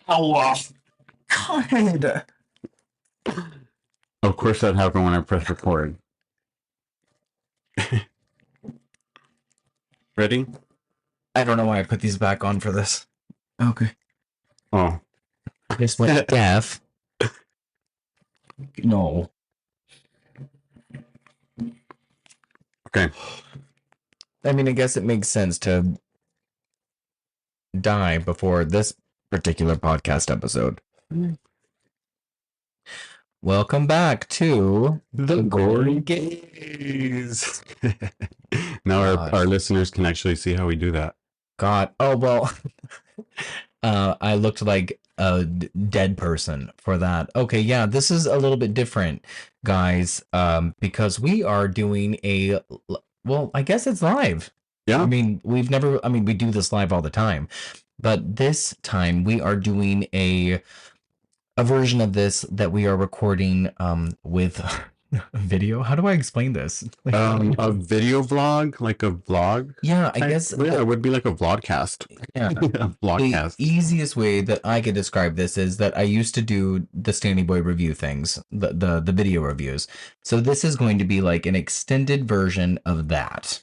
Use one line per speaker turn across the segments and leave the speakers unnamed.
Oh, God.
Of course that happened when I pressed record. Ready?
I don't know why I put these back on for this. Okay.
Oh.
This went deaf. No.
Okay.
I mean, I guess it makes sense to die before this particular podcast episode. Welcome back to
The Gory Gaze. Now
God.
our listeners can actually see how we do that.
God. Oh, well, I looked like a dead person for that. Okay, yeah, this is a little bit different, guys, because we are doing well, I guess it's live.
Yeah.
I mean, we do this live all the time, but this time we are doing a version of this that we are recording with video. How do I explain this?
A video vlog, like a vlog.
Yeah, I guess
Yeah, it would be like a vlogcast.
yeah.
A
The
vlogcast.
easiest way that I could describe this is that I used to do the Stanley Boy review things, the video reviews. So this is going to be like an extended version of that.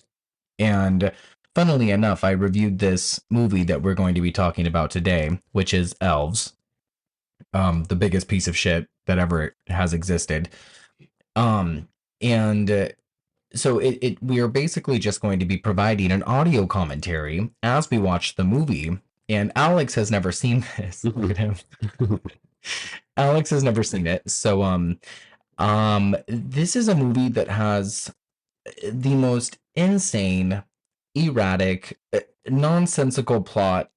And funnily enough, I reviewed this movie that we're going to be talking about today, which is Elves, the biggest piece of shit that ever has existed. And so we are basically just going to be providing an audio commentary as we watch the movie. And Alex has never seen this. Look at him. Alex has never seen it. So this is a movie that has the most insane, erratic, nonsensical plot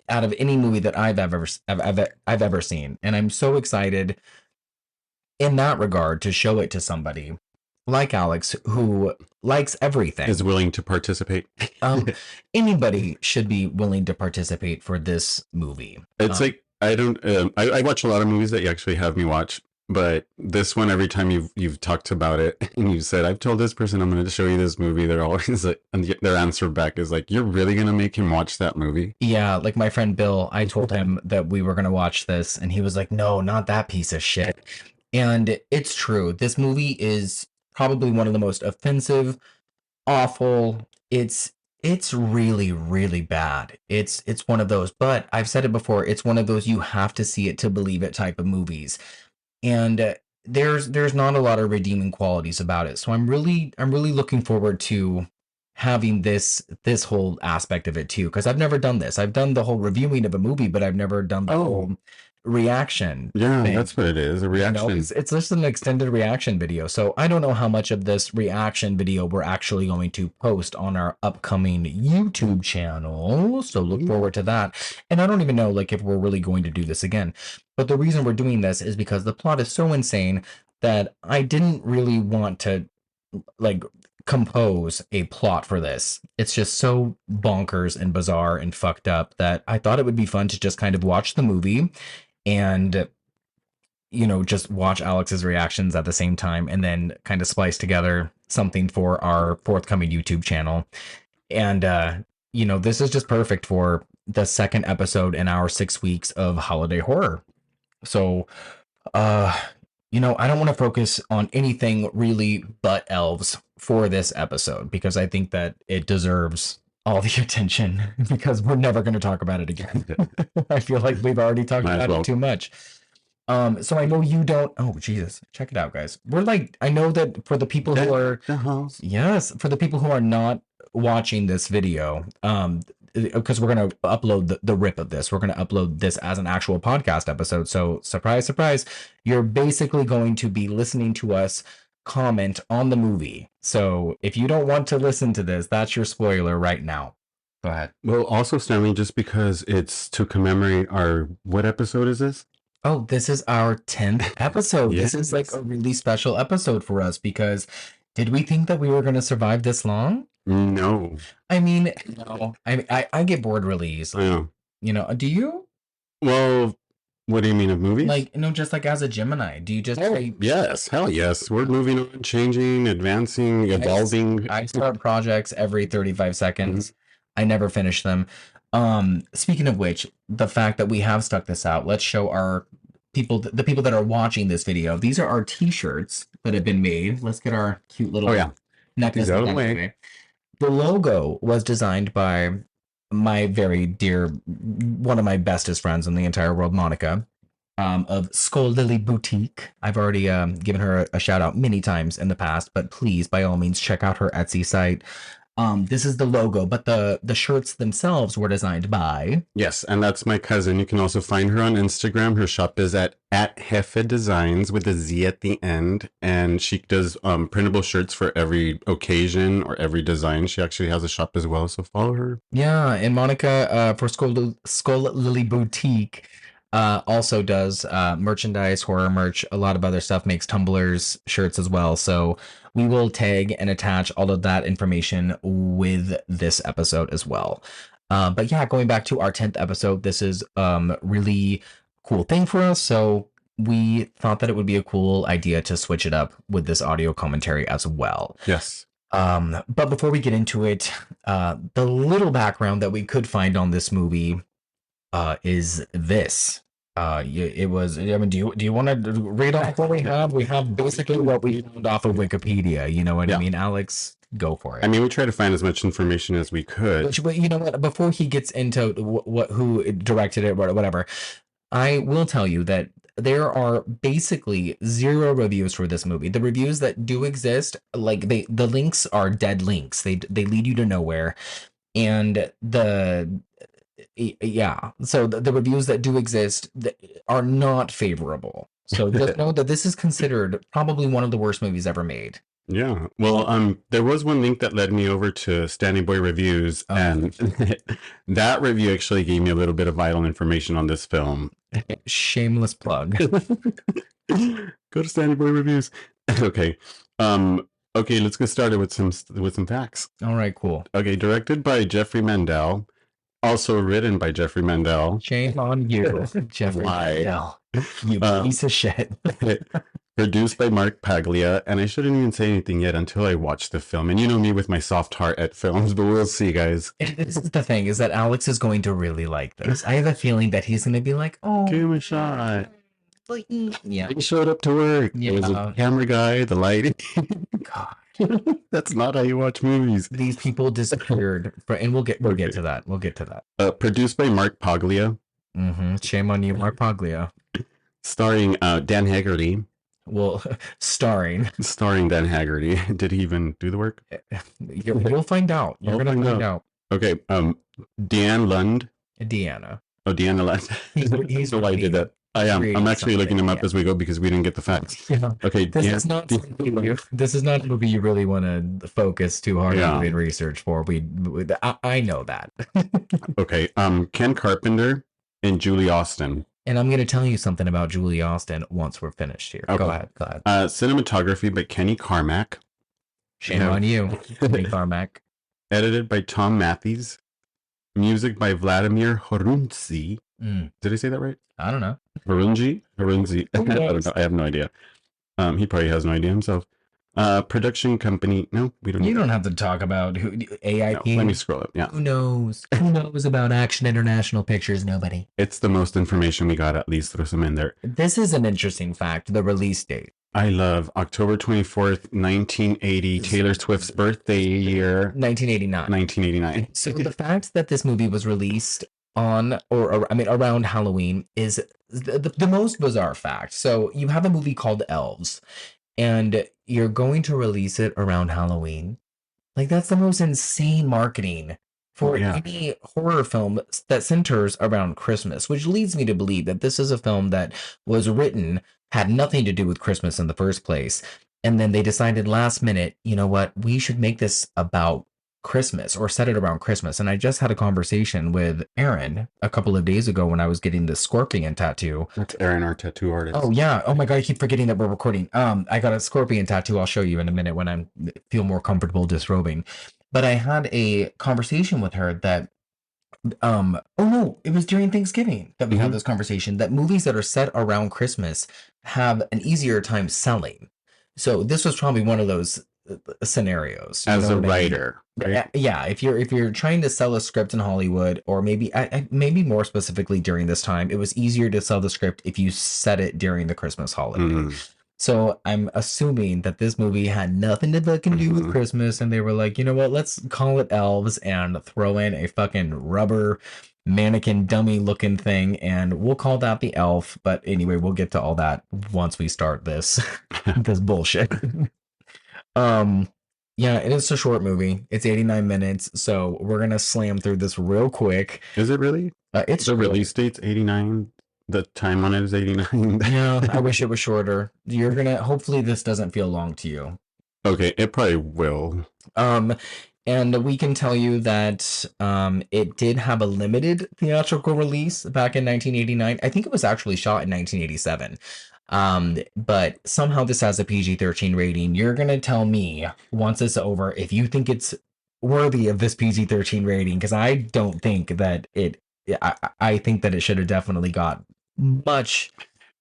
out of any movie that I've ever seen. And I'm so excited in that regard to show it to somebody like Alex, who likes everything.
Is willing to participate.
Anybody should be willing to participate for this movie.
It's like I don't. I watch a lot of movies that you actually have me watch, but this one, every time you've talked about it and you said, "I've told this person I'm going to show you this movie," they're always like, and their answer back is like, "You're really going to make him watch that movie?"
Yeah, like my friend Bill, I told him that we were going to watch this, and he was like, "No, not that piece of shit." And it's true. This movie is probably one of the most offensive, awful. It's really really bad. It's one of those, but I've said it before, it's one of those you have to see it to believe it type of movies. And there's not a lot of redeeming qualities about it. So I'm really looking forward to having this whole aspect of it too, because I've never done this. I've done the whole reviewing of a movie, but I've never done the whole reaction
Yeah,
thing.
that's what it is. A reaction.
It's just an extended reaction video. So I don't know how much of this reaction video we're actually going to post on our upcoming YouTube channel. So look forward to that. And I don't even know like if we're really going to do this again. But the reason we're doing this is because the plot is so insane that I didn't really want to like compose a plot for this. It's just so bonkers and bizarre and fucked up that I thought it would be fun to just kind of watch the movie and just watch Alex's reactions at the same time and then kind of splice together something for our forthcoming YouTube channel. And this is just perfect for the second episode in our 6 weeks of holiday horror. So I don't want to focus on anything really but Elves for this episode because I think that it deserves all the attention because we're never going to talk about it again. I feel like we've already talked about it too much. So I know you don't. Oh, Jesus. Check it out, guys. We're like, I know that for the people who are, yes, for the people who are not watching this video, because we're going to upload the rip of this. We're going to upload this as an actual podcast episode. So surprise, surprise, you're basically going to be listening to us comment on the movie. So if you don't want to listen to this, that's your spoiler right now. Go ahead.
Well, also, Stanley, just because it's to commemorate what episode is this?
Oh, this is our 10th episode. Yes. This is like a really special episode for us because did we think that we were going to survive this long?
No.
I mean, no. I get bored really easily.
I know.
Do you?
Well, what do you mean of movies?
Like, just like as a Gemini, do you just...
yes, hell yes. We're moving on, changing, advancing, evolving.
I start projects every 35 seconds. Mm-hmm. I never finish them. Speaking of which, the fact that we have stuck this out, let's show our people, the people that are watching this video. These are our t-shirts that have been made. Let's get our cute
Oh
little
yeah, he's
necklaces
out of the
out of the
way.
way. The logo was designed by my very dear, one of my bestest friends in the entire world, Monica, of Skull Lily Boutique. I've already given her a shout out many times in the past, but please, by all means, check out her Etsy site. This is the logo, but the shirts themselves were designed by.
Yes, and that's my cousin. You can also find her on Instagram. Her shop is at Jefe Designs with a Z at the end, and she does printable shirts for every occasion or every design. She actually has a shop as well, so follow her.
Yeah, and Monica for Skull Lily Boutique also does merchandise, horror merch, a lot of other stuff, makes tumblers, shirts as well. So we will tag and attach all of that information with this episode as well. But yeah, going back to our 10th episode, this is really cool thing for us. So we thought that it would be a cool idea to switch it up with this audio commentary as well.
Yes.
But before we get into it, the little background that we could find on this movie is this. It was. I mean, do you want to read off what we have? We have basically what we found off of Wikipedia. You know what I
Yeah.
mean, Alex? Go for it.
I mean, we try to find as much information as we could.
But you know what? Before he gets into what who directed it, whatever, I will tell you that there are basically zero reviews for this movie. The reviews that do exist, like the links are dead links. They lead you to nowhere. And yeah, so the reviews that do exist are not favorable. So just know that this is considered probably one of the worst movies ever made.
Yeah. Well, there was one link that led me over to Standing Boy Reviews, and that review actually gave me a little bit of vital information on this film.
Shameless plug.
Go to Standing Boy Reviews. Okay. Okay, let's get started with some facts.
All right, cool.
Okay, directed by Jeffrey Mandel, also written by Jeffrey Mandel.
Shame on you, Jeffrey.
Why?
No, you piece of shit.
Produced by Mark Paglia, and I shouldn't even say anything yet until I watch the film. And you know me with my soft heart at films, but we'll see, guys.
This is the thing, is that Alex is going to really like this. I have a feeling that he's going to be like, oh,
Give him a shot.
like, yeah.
He showed up to work.
Yeah.
There was a camera guy, the lighting.
God,
That's not how you watch movies.
these people disappeared, and we'll get to that. We'll get to that.
Produced by Mark Paglia,
Shame on you, Mark Paglia.
starring Dan Haggerty.
Well, starring.
Starring Dan Haggerty. Did he even do the work?
You'll find out. You're
We'll
gonna
find
find out.
Okay. Deanne Lund.
Deanna.
Oh, Deanna Lund.
He's
why I did that. I am. I'm actually looking them up as we go because we didn't get the facts.
Yeah.
Okay.
This is not this is not a movie you really want to focus too hard on doing research for. I know that.
Okay. Ken Carpenter and Julie Austin.
And I'm going to tell you something about Julie Austin once we're finished here.
Okay.
Go ahead.
Cinematography by Kenny Carmack.
Shame on you, Kenny Carmack.
Edited by Tom Matthews. Music by Vladimir Horunzi. Did I say that right?
I don't know.
Horunzi? Horunzi. I don't know. I have no idea. He probably has no idea himself. Production company. No, we don't.
You don't have to talk about who AIP.
No, let me scroll up. Yeah.
Who knows? Who knows about Action International Pictures? Nobody.
It's the most information we got. At least throw some in there.
This is an interesting fact. The release date.
I love October 24th, 1980, Taylor Swift's birthday year.
1989.
1989.
So the fact that this movie was released on, around Halloween is the most bizarre fact. So you have a movie called Elves, and you're going to release it around Halloween. Like, that's the most insane marketing for any horror film that centers around Christmas, which leads me to believe that this is a film that was written, had nothing to do with Christmas in the first place. And then they decided last minute, you know what, we should make this about Christmas or set it around Christmas. And I just had a conversation with Aaron a couple of days ago when I was getting the scorpion tattoo.
That's Aaron, our tattoo artist.
Oh yeah. Oh my God. I keep forgetting that we're recording. I got a scorpion tattoo. I'll show you in a minute when I feel more comfortable disrobing. But I had a conversation with her that, oh no, it was during Thanksgiving that we had this conversation, that movies that are set around Christmas have an easier time selling. So this was probably one of those scenarios. You
As
know
a
what I mean?
writer, right?
Yeah, if you're trying to sell a script in Hollywood, or maybe maybe more specifically during this time, it was easier to sell the script if you set it during the Christmas holiday.
Mm,
So I'm assuming that this movie had nothing to fucking do with
mhm.
Christmas, and they were like, you know what, let's call it Elves and throw in a fucking rubber mannequin dummy looking thing, and we'll call that the elf. But anyway, we'll get to all that once we start this this bullshit. Um, yeah, it is a short movie. It's 89 minutes, so we're gonna slam through this real quick.
Is it really?
It's
The
short.
release date's 89. The time on it is 89.
Yeah, I wish it was shorter. You're gonna hopefully this doesn't feel long to you.
Okay, it probably will.
Um, and we can tell you that it did have a limited theatrical release back in 1989. I think it was actually shot in 1987. But somehow this has a PG-13 rating. You're gonna tell me once it's over if you think it's worthy of this PG-13 rating, because I don't think that it. I think that it should have definitely got much,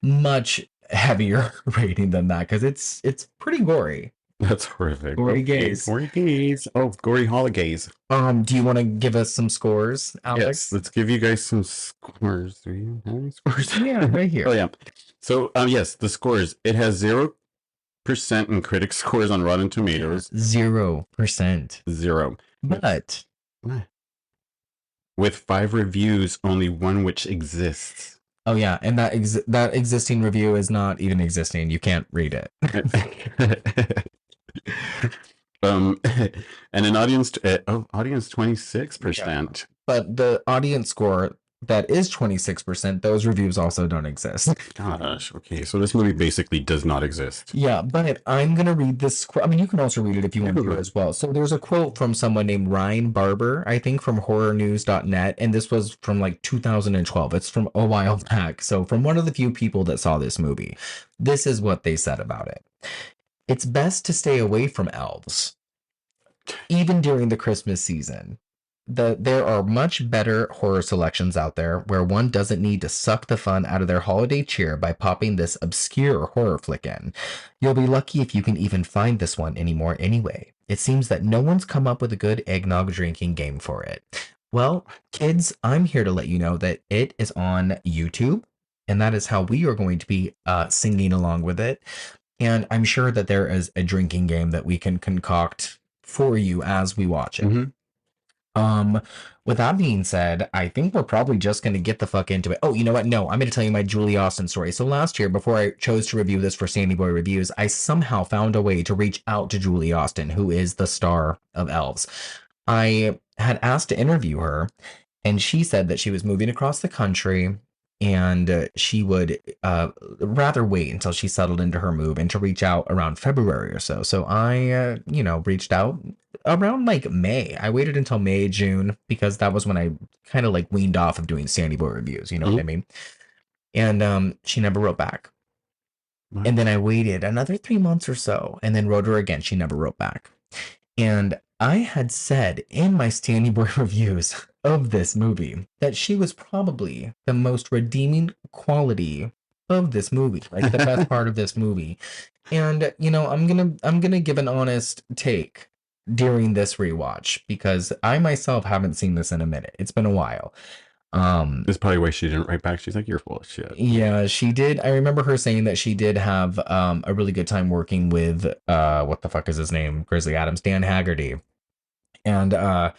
much heavier rating than that, because it's pretty gory.
That's horrific.
Gory
Okay,
gaze.
gory gaze. Oh, gory holidays.
Do you want to give us some scores,
Yes,
Alex?
let's give you guys some scores. Do you have any scores?
Yeah, right
Oh
here.
yeah. So yes, the scores. It has 0% in critic scores on Rotten Tomatoes.
0%.
Zero.
But
With 5 reviews, only one which exists.
oh yeah, and that existing review is not even existing. You can't read it.
um, and an audience 26%.
But the audience score that is 26%, those reviews also don't exist.
Gosh, okay, so this movie basically does not exist.
Yeah, but I'm gonna read this. I mean, you can also read it if you want to as well. So there's a quote from someone named Ryan Barber, I think from horrornews.net, and this was from like 2012. It's from a while back. So from one of the few people that saw this movie, this is what they said about it. It's best to stay away from elves, even during the Christmas season. There are much better horror selections out there where one doesn't need to suck the fun out of their holiday cheer by popping this obscure horror flick in. You'll be lucky if you can even find this one anymore anyway. It seems that no one's come up with a good eggnog drinking game for it. Well, kids, I'm here to let you know that it is on YouTube, and that is how we are going to be singing along with it. And I'm sure that there is a drinking game that we can concoct for you as we watch it.
Mm-hmm.
With that being said, I think we're probably just going to get the fuck into it. Oh, you know what? No, I'm going to tell you my Julie Austin story. So last year, before I chose to review this for Sandy Boy Reviews, I somehow found a way to reach out to Julie Austin, who is the star of Elves. I had asked to interview her, and she said that she was moving across the country, and she would rather wait until she settled into her move and to reach out around February or so. So I, reached out around like May. I waited until May, June, because that was when I kind of like weaned off of doing Sandy Boy reviews. You know what I mean? And she never wrote back.
What?
And then I waited another 3 months or so, and then wrote her again. She never wrote back. And I had said in my Sandy Boy reviews of this movie that she was probably the most redeeming quality of this movie, like the best part of this movie. And I'm gonna give an honest take during this rewatch, because I myself haven't seen this in a minute. It's been a while.
That's probably why she didn't write back. She's like, "You're full of shit."
Yeah, she did. I remember her saying that she did have a really good time working with what the fuck is his name? Grizzly Adams, Dan Haggerty. And I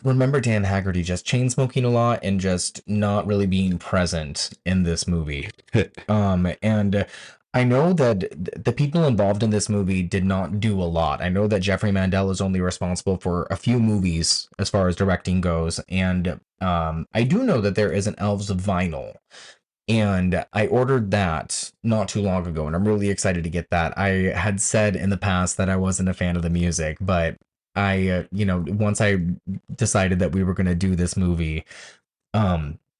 remember Dan Haggerty just chain smoking a lot and just not really being present in this movie. And I know that the people involved in this movie did not do a lot. I know that Jeffrey Mandel is only responsible for a few movies as far as directing goes, and I do know that there is an Elves vinyl, and I ordered that not too long ago, and I'm really excited to get that. I had said in the past that I wasn't a fan of the music, but I, once I decided that we were going to do this movie,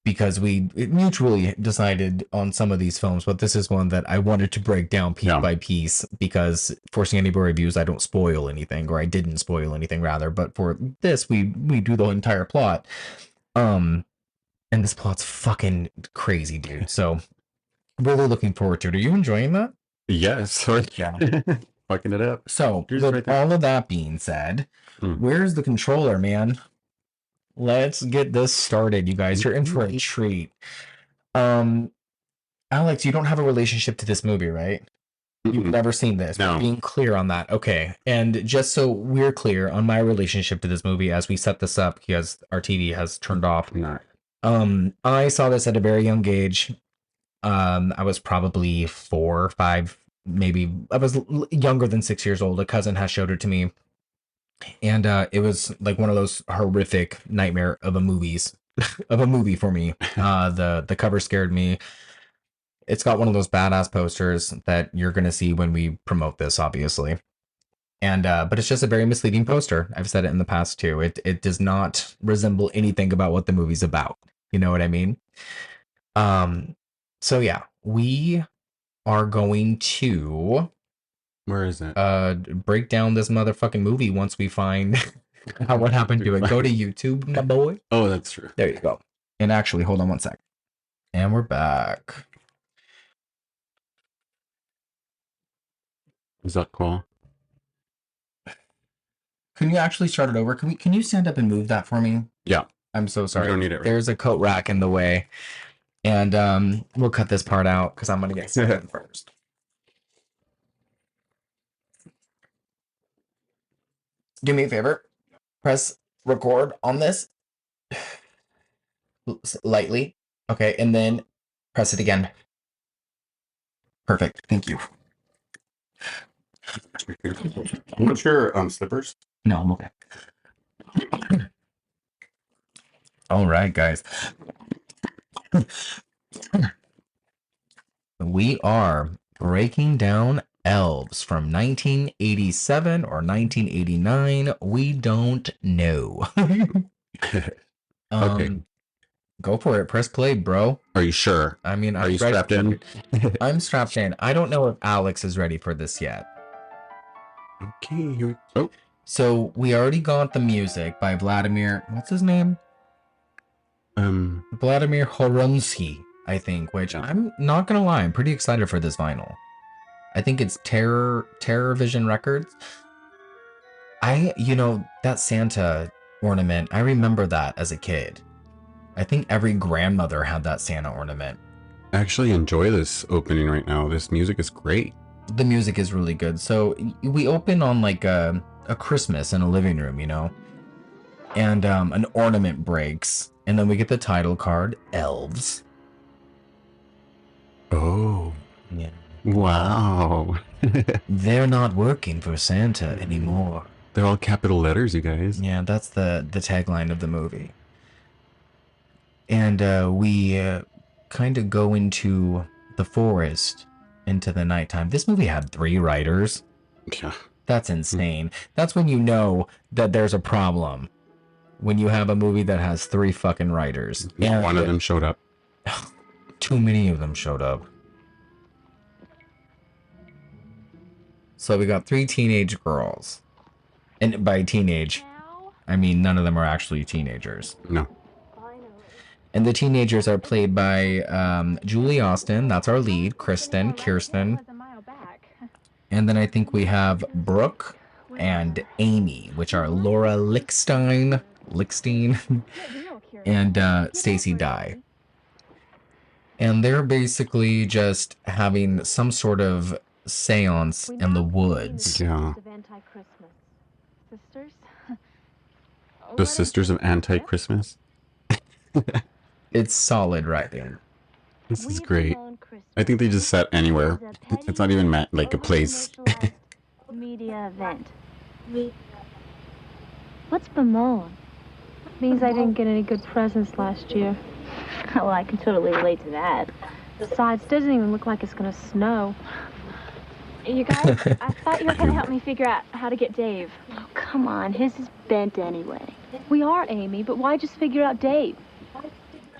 because we mutually decided on some of these films, but this is one that I wanted to break down piece by piece, because for Sandy Boy Reviews, I don't spoil anything, or I didn't spoil anything rather, but for this, we do the entire plot. And this plot's fucking crazy, dude. So really looking forward to it. Are you enjoying that?
Yes. Yeah. fucking it up.
So,
Yours is
with
right there.
all of that being said,
Mm.
where's the controller, man? Let's get this started, you guys. You're in for a treat. Um, Alex, you don't have a relationship to this movie, right? You've
Mm-mm.
never seen this.
No.
Being clear on that. Okay. And just so we're clear on my relationship to this movie as we set this up, because our TV has turned off.
Not.
I saw this at a very young age. I was probably 4 or 5, maybe I was younger than 6 years old. A cousin has showed it to me, and it was like one of those horrific nightmare of a movies of a movie for me. The cover scared me. It's got one of those badass posters that you're gonna see when we promote this, obviously. And but it's just a very misleading poster. I've said it in the past too. It does not resemble anything about what the movie's about. You know what I mean? Um, so yeah, we are going to
Where is it?
break down this motherfucking movie once we find out what happened to it. Go to YouTube, my boy.
Oh, that's true.
There you go. And actually, hold on one sec. And we're back.
Is that cool?
Can you actually start it over? Can you stand up and move that for me?
Yeah.
I'm so sorry.
You don't need it. Right?
There's a coat rack in the way. And we'll cut this part out because I'm gonna get started first. Do me a favor. Press record on this lightly. Okay, and then press it again. Perfect. Thank you.
What's your slippers?
No, I'm okay. All right, guys. We are breaking down Elves from 1987 or 1989. We don't know.
Okay.
Go for it. Press play, bro.
Are you sure?
I mean,
Are you strapped in?
I'm strapped in. I don't know if Alex is ready for this yet.
Okay. Here we go.
So we already got the music by Vladimir. What's his name? Vladimir Horonsky, I think. Which I'm not gonna lie, I'm pretty excited for this vinyl. I think it's Terror Vision Records. That Santa ornament. I remember that as a kid. I think every grandmother had that Santa ornament.
I actually enjoy this opening right now. This music is great.
The music is really good. So we open on like a Christmas in a living room, and an ornament breaks, and then we get the title card, Elves.
Oh,
yeah.
Wow.
They're not working for Santa anymore.
They're all capital letters, you guys.
Yeah, that's the tagline of the movie. And we kind of go into the forest into the nighttime. This movie had 3 writers.
Yeah.
That's insane. That's when you know that there's a problem. When you have a movie that has 3 fucking writers.
And one of them showed up.
Too many of them showed up. So we got 3 teenage girls. And by teenage, I mean none of them are actually teenagers.
No.
And the teenagers are played by Julie Austin. That's our lead. Kirsten. And then I think we have Brooke and Amy, which are Laura Lickstein, and Stacy Dye. And they're basically just having some sort of seance in the woods.
Yeah. The Sisters of Anti-Christmas?
It's solid writing.
This is great. I think they just sat anywhere. It's not even like a place.
Media event. What's bemoan? Means I didn't get any good presents last year.
Well, I can totally relate to that.
Besides, it doesn't even look like it's gonna snow.
You guys, I thought you were gonna help me figure out how to get Dave.
Oh, come on, his is bent anyway. We are, Amy, but why just figure out Dave?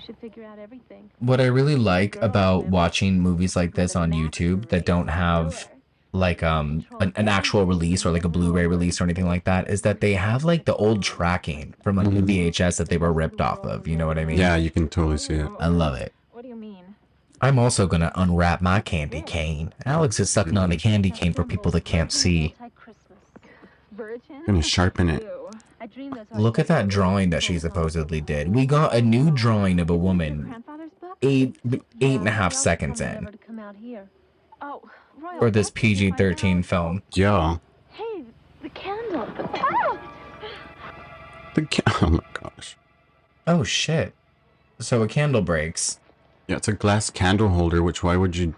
Should figure out everything.
What I really like about watching movies like this on YouTube that don't have like an actual release or like a Blu-ray release or anything like that is that they have like the old tracking from like the VHS that they were ripped off of. You know what I mean?
Yeah, you can totally see it.
I love it.
What do you mean?
I'm also gonna unwrap my candy cane. Alex is sucking on a candy cane for people that can't see.
Gonna sharpen it.
Look at that drawing that she supposedly did. We got a new drawing of a woman 8.5 seconds in for this PG-13 film.
Yeah.
Hey, the candle.
Oh my gosh.
Oh shit. So a candle breaks.
Yeah, it's a glass candle holder, which why would you...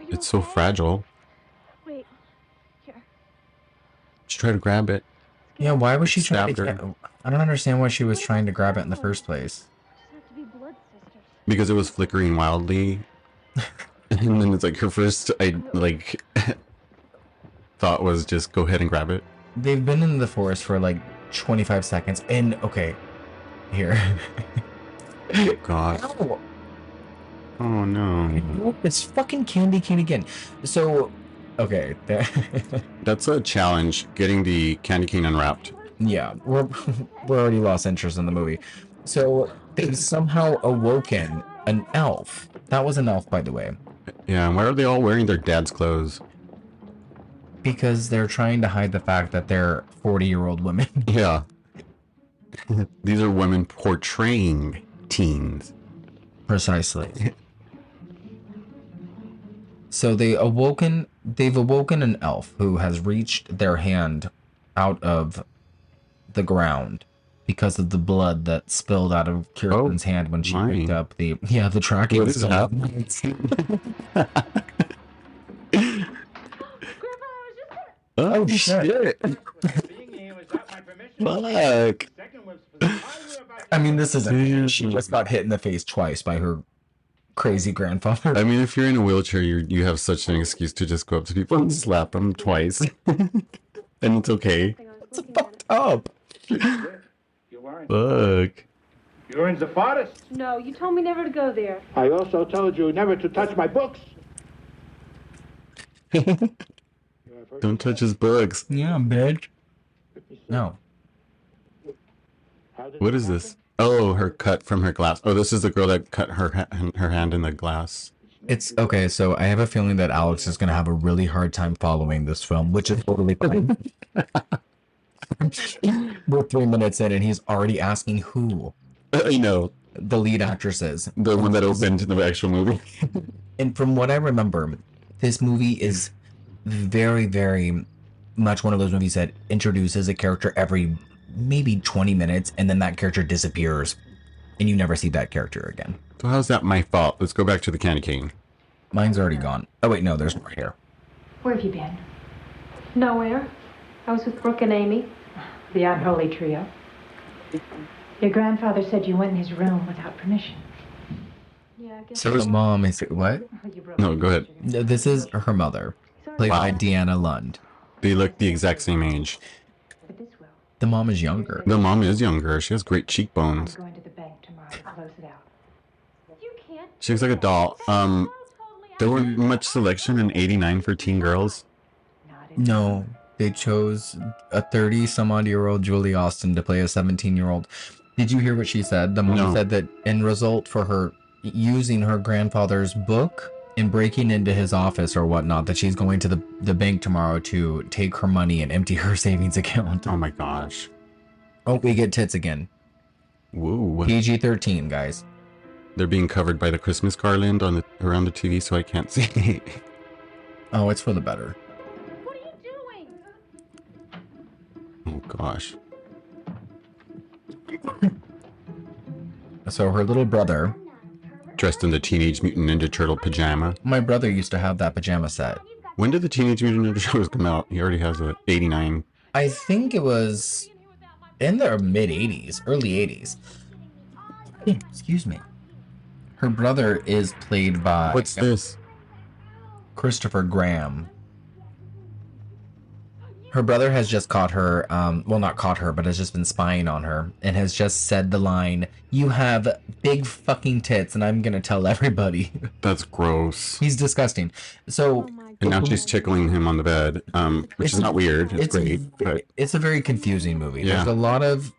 It's so fragile.
Wait, here.
Just try to grab it.
Yeah, why was she trying
Stabbed
to
her.
get... I don't understand why she was trying to grab it in the first place.
Just have to be blood sisters.
Because it was flickering wildly. And then it's like her first, thought was just go ahead and grab it.
They've been in the forest for like 25 seconds and okay, here.
God.
Ow.
Oh no.
It's fucking candy cane again. So, okay.
That's a challenge, getting the candy cane unwrapped.
Yeah, we're already lost interest in the movie. So they've somehow awoken an elf. That was an elf, by the way.
Yeah, and why are they all wearing their dad's clothes?
Because they're trying to hide the fact that they're 40-year-old women.
Yeah. These are women portraying teens.
Precisely. So they've awoken an elf who has reached their hand out of the ground because of the blood that spilled out of Kirsten's hand when she picked up the tracking.
What is that? Oh shit! Fuck!
I mean, this isn't. She just got hit in the face twice by her crazy grandfather.
I mean, if you're in a wheelchair, you have such an excuse to just go up to people and slap them twice, and it's okay.
It's fucked up.
Fuck.
You're in the forest.
No, you told me never to go there.
I also told you never to touch my books.
Don't touch his books.
Yeah, bitch. No.
What is this? Oh, her cut from her glass. Oh, this is the girl that cut her hand in the glass.
It's okay. So I have a feeling that Alex is gonna have a really hard time following this film, which is totally fine. We're 3 minutes in, and he's already asking who
I know.
the lead actress is.
The one that opened the actual movie.
And from what I remember, this movie is very, very much one of those movies that introduces a character every maybe 20 minutes, and then that character disappears, and you never see that character again.
So how's that my fault? Let's go back to the candy cane.
Mine's already gone. Oh wait, no, there's more here.
Where have you been?
Nowhere. I was with Brooke and Amy.
The unholy trio. Your grandfather said you went in his room without permission.
Yeah, I guess.
So the mom is what?
You broke
No, go ahead.
No, this is her mother, played by Deanna Lund.
They look the exact same age.
But this will.
The mom is younger.
The mom is younger. She has great
I'm
cheekbones.
going to the bank tomorrow to close it out.
You can't.
She looks like a doll. There weren't much selection in '89 for teen girls.
Not in
No, they chose a 30-some-odd-year-old Julie Austin to play a 17-year-old. Did you hear what she said? The mom
No.
said that in result for her using her grandfather's book and breaking into his office or whatnot, that she's going to the bank tomorrow to take her money and empty her savings account.
Oh my gosh.
Oh, we get tits again.
Woo.
PG-13, guys.
They're being covered by the Christmas garland around the TV, so I can't see.
Oh, it's for the better.
What are you doing?
Oh gosh.
So her little brother,
Dressed in the Teenage Mutant Ninja Turtle pajama.
my brother used to have that pajama set.
When did the Teenage Mutant Ninja Turtles come out? He already has a '89.
I think it was in the mid-'80s, early 80s. Excuse me. Her brother is played by
What's this?
Christopher Graham. Her brother has just caught her, well, not caught her, but has just been spying on her and has just said the line, "You have big fucking tits, and I'm gonna tell everybody."
That's gross.
He's disgusting. So,
And now she's tickling him on the bed, which is not weird. It's great, but
it's a very confusing movie.
Yeah.
There's a lot of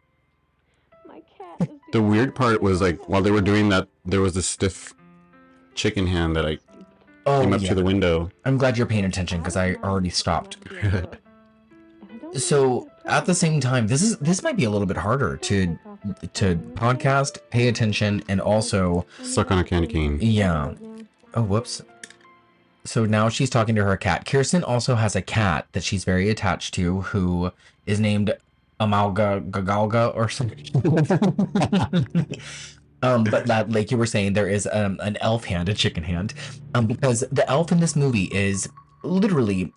My cat is
the weird part was like while they were doing that, there was a stiff chicken hand that I
Oh,
came up
yeah.
to the window.
I'm glad you're paying attention because I already stopped. So at the same time, this might be a little bit harder to podcast, pay attention, and also
Stuck on a candy cane.
yeah. Oh, whoops. So now she's talking to her cat. Kirsten also has a cat that she's very attached to, who is named Amalga Gagalga or something. But that, like you were saying, there is an elf hand, a chicken hand, because the elf in this movie is literally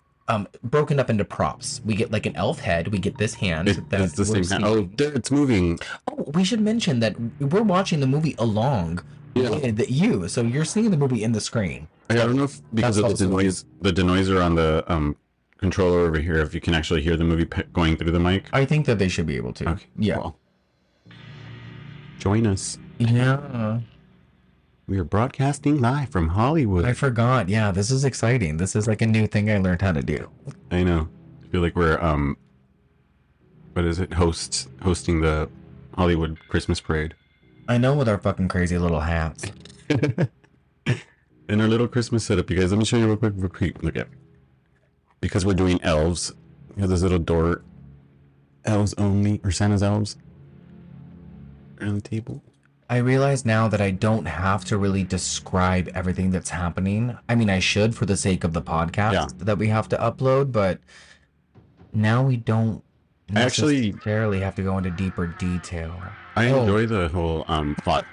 broken up into props. We get like an elf head. We get this hand.
It's the
we're
same hand. Oh,
seeing.
it's moving.
Oh, we should mention that we're watching the movie along with you, so you're seeing the movie in the screen.
I don't know if because of the denoiser on the controller over here, if you can actually hear the movie going through the mic.
I think that they should be able to.
Okay.
Yeah.
Well, join us.
Yeah.
We are broadcasting live from Hollywood.
I forgot. Yeah, this is exciting. This is like a new thing I learned how to do.
I know. I feel like we're what is it? Hosting the Hollywood Christmas parade.
I know, with our fucking crazy little hats.
In our little Christmas setup, you guys, let me show you real quick. Look at, because we're doing elves. We have this little door, elves only, or Santa's elves around the table.
I realize now that I don't have to really describe everything that's happening. I mean, I should for the sake of the podcast that we have to upload, but now we don't necessarily have to go into deeper detail.
I enjoy the whole plot.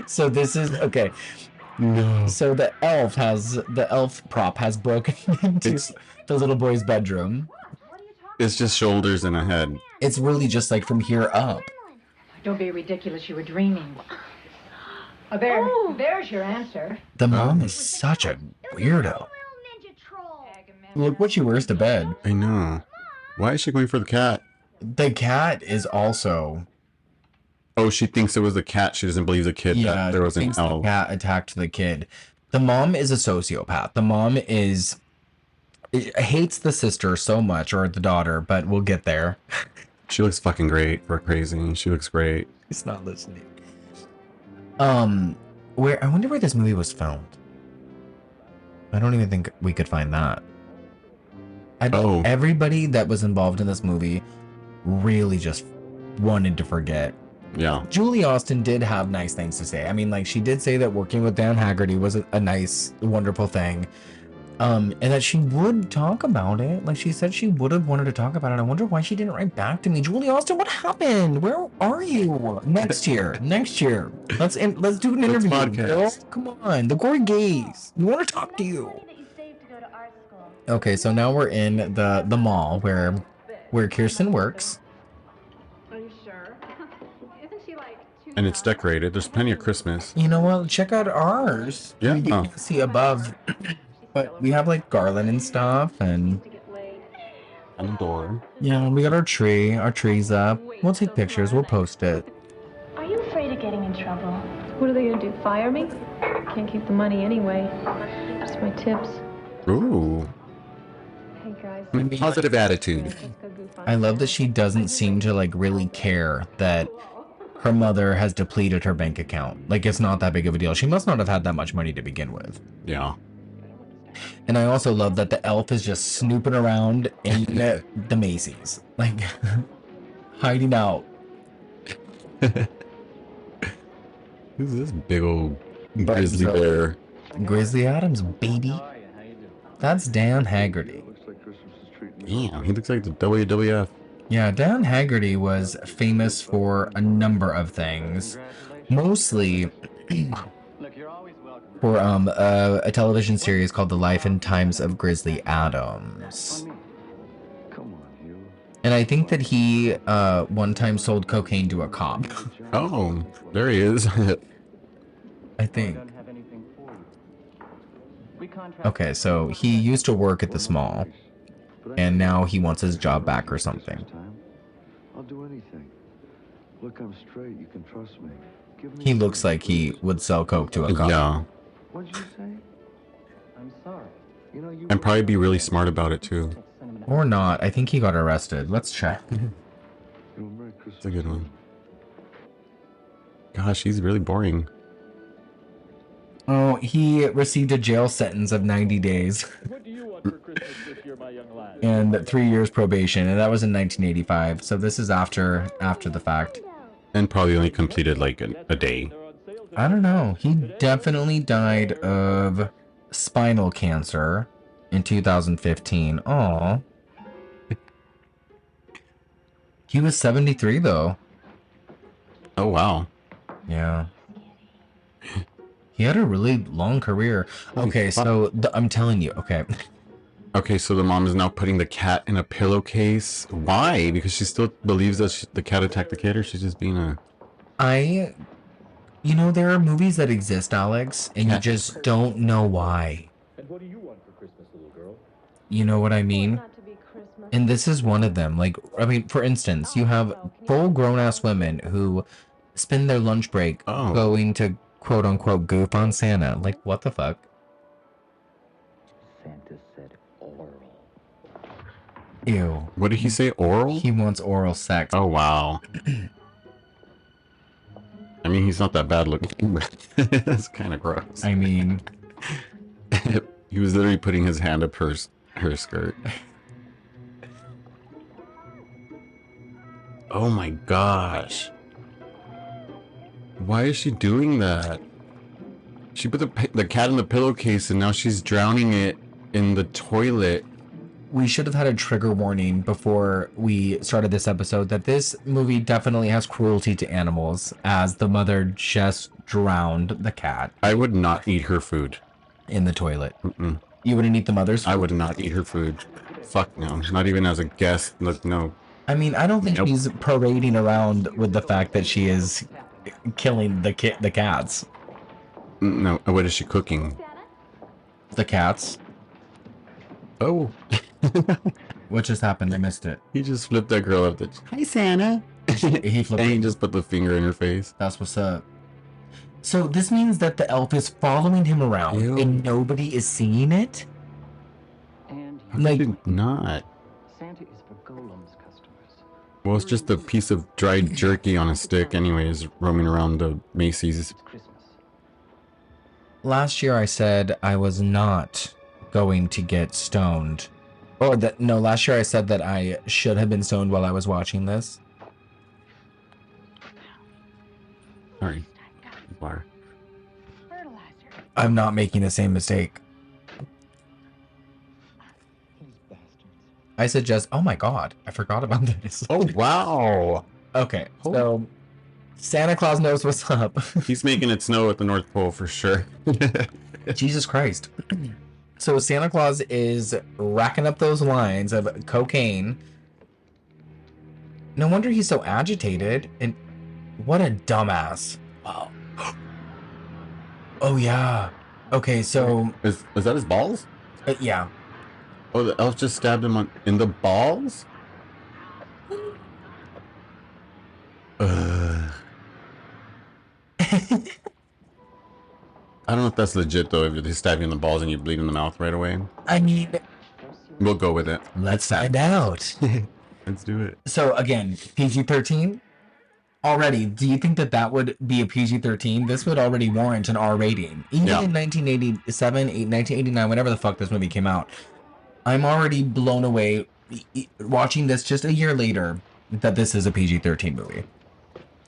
So this is okay.
No.
So the elf prop has broken into the little boy's bedroom.
It's just shoulders and a head.
It's really just like from here up.
Don't be ridiculous. You were dreaming. There's your answer.
The mom is such a weirdo. Look what she wears to bed.
I know. Why is she going for the cat?
The cat is also...
Oh, she thinks it was the cat. She doesn't believe the kid that there was an elf.
The cat attacked the kid. The mom is a sociopath. The mom hates the sister so much, or the daughter, but we'll get there.
She looks fucking great for crazy. She looks great.
He's not listening. Where I wonder where this movie was filmed. I don't even think we could find that. Everybody that was involved in this movie really just wanted to forget.
Yeah.
Julie Austin did have nice things to say. I mean, like, she did say that working with Dan Haggerty was a nice, wonderful thing. And that she would talk about it. Like, she said she would have wanted to talk about it. I wonder why she didn't write back to me. Julie Austin, what happened? Where are you? Next year. Let's do an interview. Girl. Come on. The Gory Gays. We want to talk to you. Okay, so now we're in the mall where Kirsten works.
Are you sure? Isn't she like too
And it's decorated. There's plenty of Christmas.
You know what? Check out ours.
Yeah.
You can see above. But we have like garland and stuff, and
On the door.
yeah, we got our tree. Our tree's up. We'll take pictures. We'll post it.
Are you afraid of getting in trouble?
What are they gonna do? Fire me? Can't keep the money anyway. Just my tips.
Ooh.
Hey guys.
Positive attitude.
Let's go goof on
I love that she doesn't seem to like really care that her mother has depleted her bank account. Like, it's not that big of a deal. She must not have had that much money to begin with.
Yeah.
And I also love that the elf is just snooping around in the Macy's, like hiding out.
Who's this big old grizzly bear?
Grizzly Adams, baby. That's Dan Haggerty.
Damn, he looks like the WWF.
Yeah, Dan Haggerty was famous for a number of things, mostly for a television series called The Life and Times of Grizzly Adams. And I think that he one time sold cocaine to a cop.
Oh, there he is.
I think. Okay, so he used to work at this mall, and now he wants his job back or something.
I'll do anything. Look, I'm straight. You can trust me. Give me
He looks like he would sell coke to a cop.
Yeah.
What'd you say? I'm sorry. You know, you
And probably be really smart about it too.
Or not. I think he got arrested. Let's check.
It's a good one. Gosh, he's really boring.
Oh, he received a jail sentence of 90 days
What do you want for Christmas this year, my young lad?
and 3 years probation, and that was in 1985. So this is after the fact.
And probably only completed like a day.
I don't know. He definitely died of spinal cancer in 2015. Aw. He was 73 though.
Oh wow.
Yeah. He had a really long career. Okay, so I'm telling you, okay.
Okay, so the mom is now putting the cat in a pillowcase. Why? Because she still believes that the cat attacked the kid, or she's just being a...
You know, there are movies that exist, Alex, and you just don't know why.
And what do you want for Christmas, little girl?
You know what I mean? And this is one of them. Like, I mean, for instance, you have full grown-ass women who spend their lunch break going to quote-unquote goof on Santa. Like, what the fuck?
Santa said oral.
Ew.
What did he say? Oral?
He wants oral sex.
Oh, wow. I mean, he's not that bad looking, but that's kind of gross.
I mean...
He was literally putting his hand up her skirt. Oh my gosh. Why is she doing that? She put the cat in the pillowcase and now she's drowning it in the toilet.
We should have had a trigger warning before we started this episode that this movie definitely has cruelty to animals, as the mother just drowned the cat.
I would not eat her food.
In the toilet.
Mm-mm.
You wouldn't eat the mother's food?
I would not eat her food. Fuck no. Not even as a guest. Look, no.
I mean, I don't think she's parading around with the fact that she is killing the cats.
No. What is she cooking?
The cats.
Oh.
What just happened? I missed it.
He just flipped that girl up. Hi, Santa.
He flipped
and he just put the finger in her face.
That's what's up. So this means that the elf is following him around and nobody is seeing it?
And
like,
not.
Santa is for Golem's customers.
Well, it's just a piece of dried jerky on a stick anyways, roaming around the Macy's.
Last year I said I was not going to get stoned. Last year I said that I should have been stoned while I was watching this.
Sorry. Water.
I'm not making the same mistake. I suggest, oh my god, I forgot about this.
Oh wow.
Okay, so Santa Claus knows what's up.
He's making it snow at the North Pole for sure.
Jesus Christ. So Santa Claus is racking up those lines of cocaine. No wonder he's so agitated. And what a dumbass. Wow. Oh yeah. Okay, so
is that his balls?
Yeah.
Oh, the elf just stabbed him in the balls? I don't know if that's legit though, if they stab you in the balls and you bleed in the mouth right away.
I mean,
we'll go with it.
Let's find out.
Let's do it.
So again, PG-13? Already, do you think that would be a PG-13? This would already warrant an R rating. Even in 1987, 1989, whenever the fuck this movie came out. I'm already blown away watching this just a year later that this is a PG-13 movie.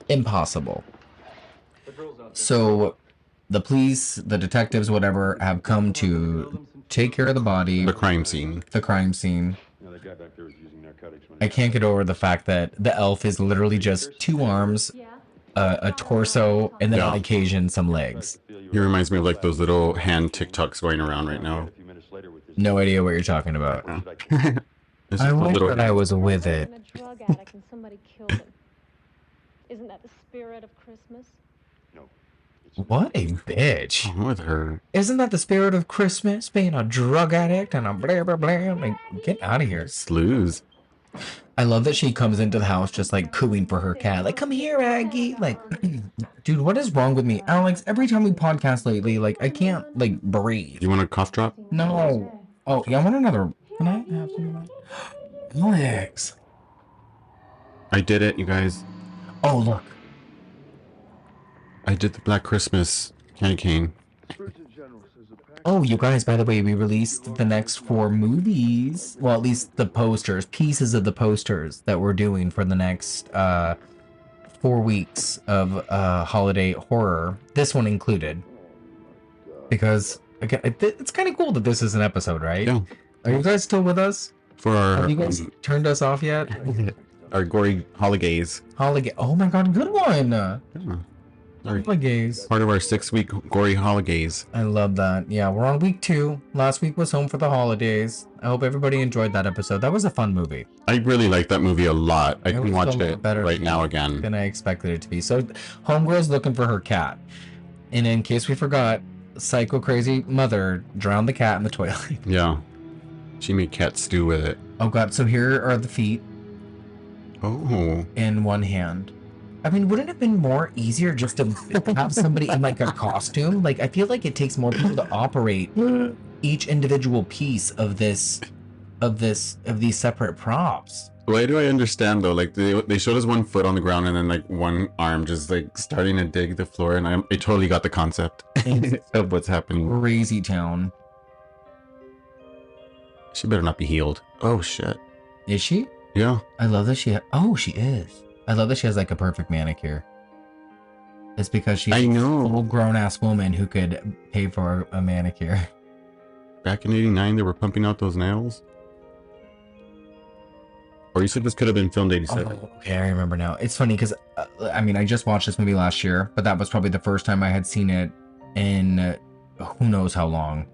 Impossible. So the police, the detectives, whatever, have come to take care of the body.
The crime scene.
The crime scene. I can't get over the fact that the elf is literally just 2 arms, a torso, and then on occasion some legs.
He reminds me of like those little hand TikToks going around right now.
No idea what you're talking about. I wish that I was with it.
Drug addict and somebody killed him. Isn't that the spirit of Christmas?
What a bitch.
I'm with her.
Isn't that the spirit of Christmas? Being a drug addict and a blah, blah, blah. Like, get out of here.
Sleaze.
I love that she comes into the house just like cooing for her cat. Like, come here, Aggie. Like, dude, what is wrong with me? Alex, every time we podcast lately, like, I can't, like, breathe.
You want a cough drop?
No. Oh, yeah, I want another. Can I have some? Alex.
I did it, you guys.
Oh, look.
I did the Black Christmas candy cane.
Surgeon General says a package.
Oh, you guys, by the way, we released the next 4 movies. Well, at least the posters, pieces of the posters that we're doing for the next 4 weeks of holiday horror. This one included. Because, again, it's kind of cool that this is an episode, right?
Yeah.
Are you guys still with us?
For our
Have you guys turned us off yet?
our gory holidays.
Holiday. Oh my god, good one.
Yeah. Our,
Holidays.
part of our 6-week gory holidays.
I love that. Yeah, we're on week 2. Last week was home for the holidays. I hope everybody enjoyed that episode. That was a fun movie.
I really like that movie a lot. I
It
can
was
watch
a lot
it
better
right now again.
than I expected it to be. So, Homegirl's looking for her cat. And in case we forgot, psycho crazy mother drowned the cat in the toilet.
Yeah. She made cat stew with it.
Oh god, so here are the feet
Oh.
in one hand. I mean, wouldn't it have been more easier just to have somebody in like a costume? Like, I feel like it takes more people to operate each individual piece of these separate props.
Why do I understand though? Like they showed us one foot on the ground and then like one arm just like starting to dig the floor, and I totally got the concept of what's happening.
Crazy town.
She better not be healed. Oh shit.
Is she?
Yeah.
I love that she. Oh, she is. I love that she has like a perfect manicure. It's because she's
I know.
a full grown ass woman who could pay for a manicure.
Back in '89, they were pumping out those nails. Or you said this could have been filmed '87.
Oh, okay, I remember now. It's funny because I mean, I just watched this movie last year, but that was probably the first time I had seen it in who knows how long,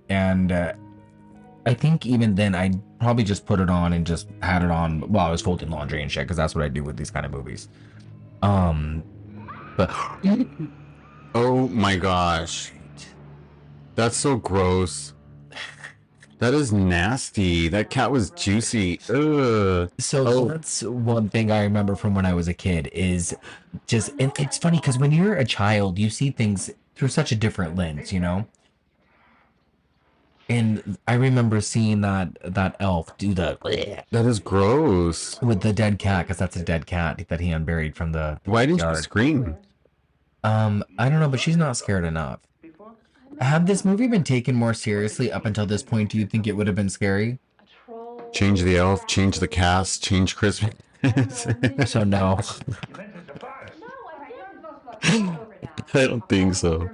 and I think even then I probably just put it on and just had it on while I was folding laundry and shit, because that's what I do with these kind of movies. But
Oh my gosh. That's so gross. That is nasty. That cat was juicy. Ugh.
so that's one thing I remember from when I was a kid is just, and it's funny because when you're a child, you see things through such a different lens, you know? And I remember seeing that elf do the
That is gross.
with the dead cat, because that's a dead cat that he unburied from the
Why didn't you
yard.
scream?
I don't know, but she's not scared enough. Had this movie been taken more seriously up until this point, do you think it would have been scary?
Change the elf, change the cast, change Christmas.
So no.
I don't think so.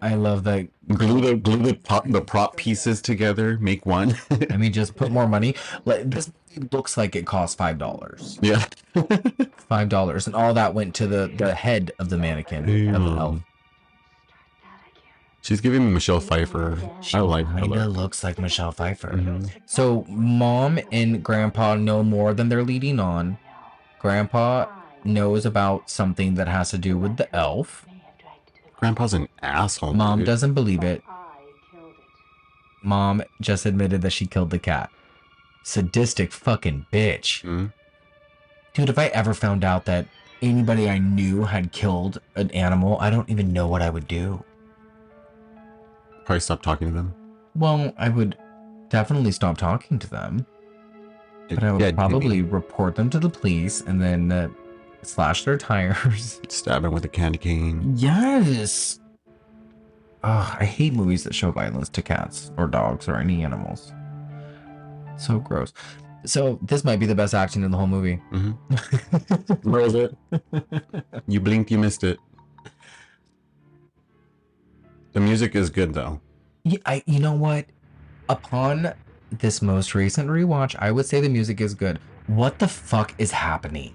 I love that.
Glue the prop pieces together, make one.
I mean, just put more money. Like, this movie looks like it cost $5.
Yeah.
$5, and all that went to the head of the mannequin of the elf.
She's giving me Michelle Pfeiffer. I like her
Kinda
look.
looks like Michelle Pfeiffer.
Mhm.
So mom and grandpa know more than they're leading on. Grandpa knows about something that has to do with the elf.
Grandpa's an asshole.
Mom
dude.
doesn't believe it. Mom just admitted that she killed the cat. Sadistic fucking bitch.
Mhm.
Dude, if I ever found out that anybody I knew had killed an animal, I don't even know what I would do.
Probably stop talking to them.
Well, I would definitely stop talking to them, but I would
Yeah,
probably report them to the police and then slash their tires.
stab him with a candy cane.
Yes! Oh, I hate movies that show violence to cats or dogs or any animals. So gross. So this might be the best acting in the whole movie.
Where was it? You blinked, you missed it. The music is good though.
Yeah, you know what? Upon this most recent rewatch, I would say the music is good. What the fuck is happening?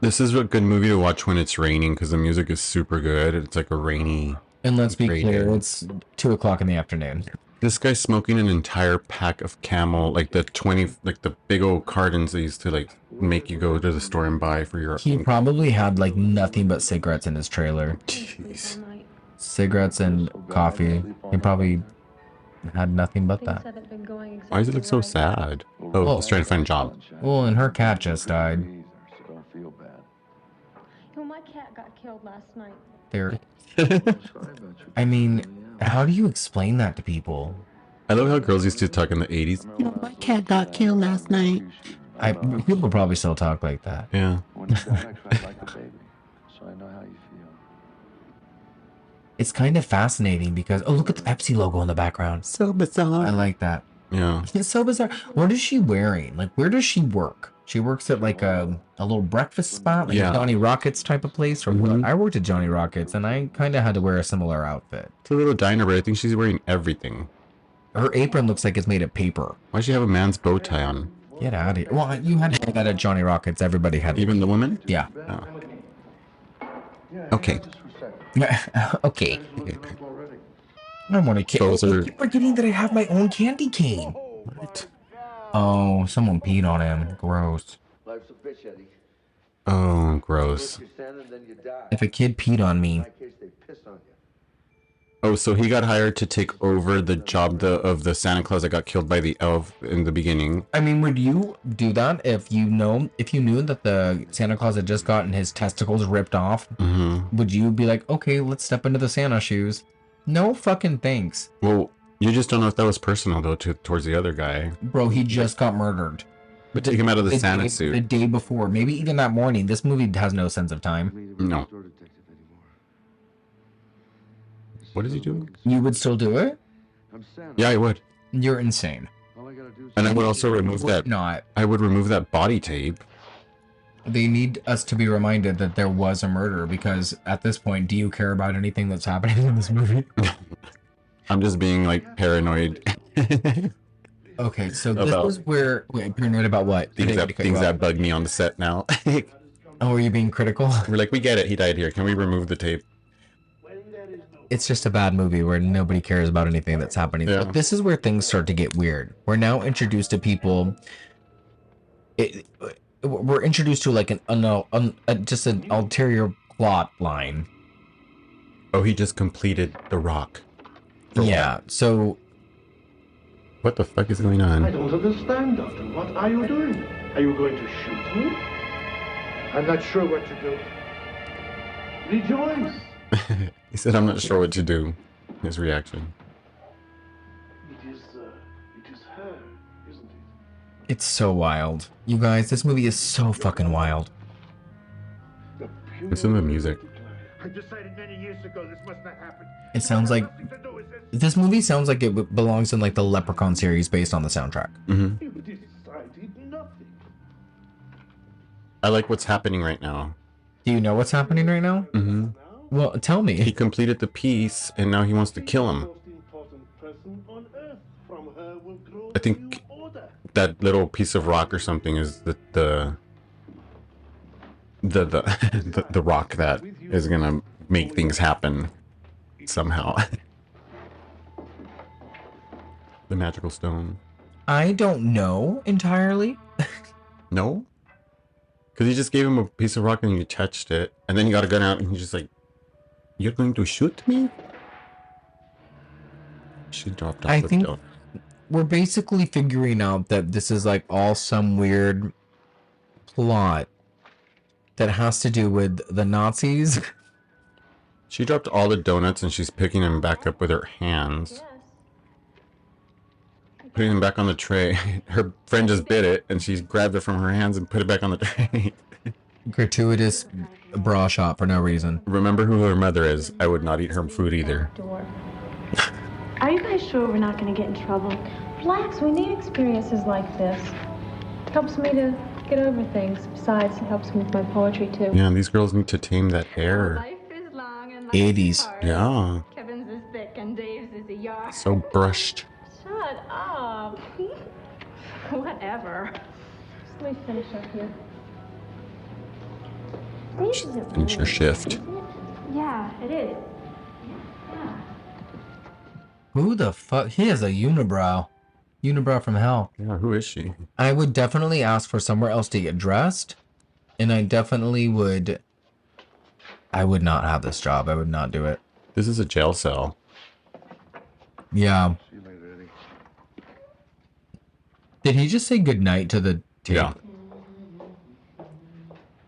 This is a good movie to watch when it's raining because the music is super good. It's like a rainy.
And let's be
Great
clear,
day.
it's 2 o'clock in the afternoon.
This guy's smoking an entire pack of Camel, like the 20, like the big old cartons they used to like make you go to the store and buy for your.
He probably had like nothing but cigarettes in his trailer.
Jeez.
Cigarettes and coffee. He probably had nothing but that.
Why does it look so sad? Oh, he's trying to find a job.
Well, and her cat just died.
So don't feel bad.
Well, my cat got killed last night.
There.
Sorry about you.
I mean, how do you explain that to people?
I love how girls used to talk in the 80s.
My cat got killed last night. People probably still talk like that.
Yeah.
When you die, I cried like a baby, so I know how you feel.
It's kind of fascinating because look at the Pepsi logo in the background.
So bizarre.
I like that.
Yeah.
It's so bizarre. What is she wearing? Like, where does she work? She works at like a little breakfast spot, like
Yeah.
a Johnny Rockets type of place. Or what? I worked at Johnny Rockets, and I kind of had to wear a similar outfit.
It's a little diner, but I think she's wearing everything.
Her apron looks like it's made of paper.
Why'd she have a man's bow tie on?
Get out of here. Well, you had to do that at Johnny Rockets. Everybody had.
Even the women?
Yeah.
Oh. Okay.
Okay. I want to
Those are-
I keep forgetting that I have my own candy cane.
What?
Oh, someone peed on him. Gross.
Life's a bitch, Eddie.
Oh, gross.
You stand and then you die.
If a kid peed on me,
In my case, they piss on you.
Oh, so he got hired to take over the job of the Santa Claus that got killed by the elf in the beginning.
I mean, would you do that if you knew that the Santa Claus had just gotten his testicles ripped off?
Mm-hmm.
Would you be like, okay, let's step into the Santa shoes? No fucking thanks.
Well, you just don't know if that was personal, though, towards the other guy.
Bro, he just got murdered.
But take him out of the Santa
The
suit.
day before, maybe even that morning. This movie has no sense of time.
No. What is he doing?
You would still do it?
I'm Santa.
Yeah, I would.
You're insane.
All I gotta do is
And I would also remove that.
Not.
I would remove that body tape.
They need us to be reminded that there was a murder because at this point, do you care about anything that's happening in this movie?
I'm just being like paranoid.
Okay, so this
About-
is where paranoid about what?
things
Did I cut you
things
off?
that bug me on the set now.
Oh, are you being critical?
We're like, we get it. He died here. Can we remove the tape?
It's just a bad movie where nobody cares about anything that's happening.
Yeah.
But this is where things start to get weird. We're now introduced to people. We're introduced to like just an ulterior plot line.
Oh, he just completed the rock. For
Yeah. So
What the fuck is going on?
I don't understand, Doctor. What are you doing? Are you going to shoot me? I'm not sure what to do. Rejoice!
He said, I'm not sure what to do. His reaction.
It is her, isn't it?
it's so wild. You guys, this movie is so fucking wild.
Listen to the music.
I decided many years ago this must not happen.
It sounds like
Nothing to do with this.
this movie sounds like it belongs in like the Leprechaun series based on the soundtrack.
Mm-hmm.
You decided nothing.
I like what's happening right now.
Do you know what's happening right now?
Mm-hmm.
Well, tell
He
me.
completed the piece, and now he wants to kill him.
Most important person on earth. From her will grow
I think
new order.
that little piece of rock or something is the rock that is gonna make things happen somehow. The magical stone.
I don't know entirely.
No? Because he just gave him a piece of rock and he touched it, and then he got a gun out and he's just like, "You're going to shoot me?" She dropped off
I
the
think
door.
we're basically figuring out that this is like all some weird plot that has to do with the Nazis.
She dropped all the donuts and she's picking them back up with her hands. Putting them back on the tray. Her friend just bit it and she's grabbed it from her hands and put it back on the tray.
Gratuitous bra shot for no reason.
Remember who her mother is. I would not eat her food either.
Door. Are you guys sure we're not going to get in trouble?
Relax, we need experiences like this. It helps me to get over things. Besides, it helps me with my poetry, too.
Yeah, these girls need to tame that hair.
Life is long and life
80s.
is hard.
Yeah,
Kevin's is thick and Dave's is a yard.
so brushed.
Shut up. Whatever.
Just let me finish up here.
This isn't
Finish your shift.
Yeah, it is.
Who the fuck? He has a unibrow. Unibrow from hell.
Yeah, who is she?
I would definitely ask for somewhere else to get dressed. And I definitely would. I would not have this job. I would not do it.
This is a jail cell.
Yeah.
See you later, Eddie.
Did he just say goodnight to the tape?
Yeah.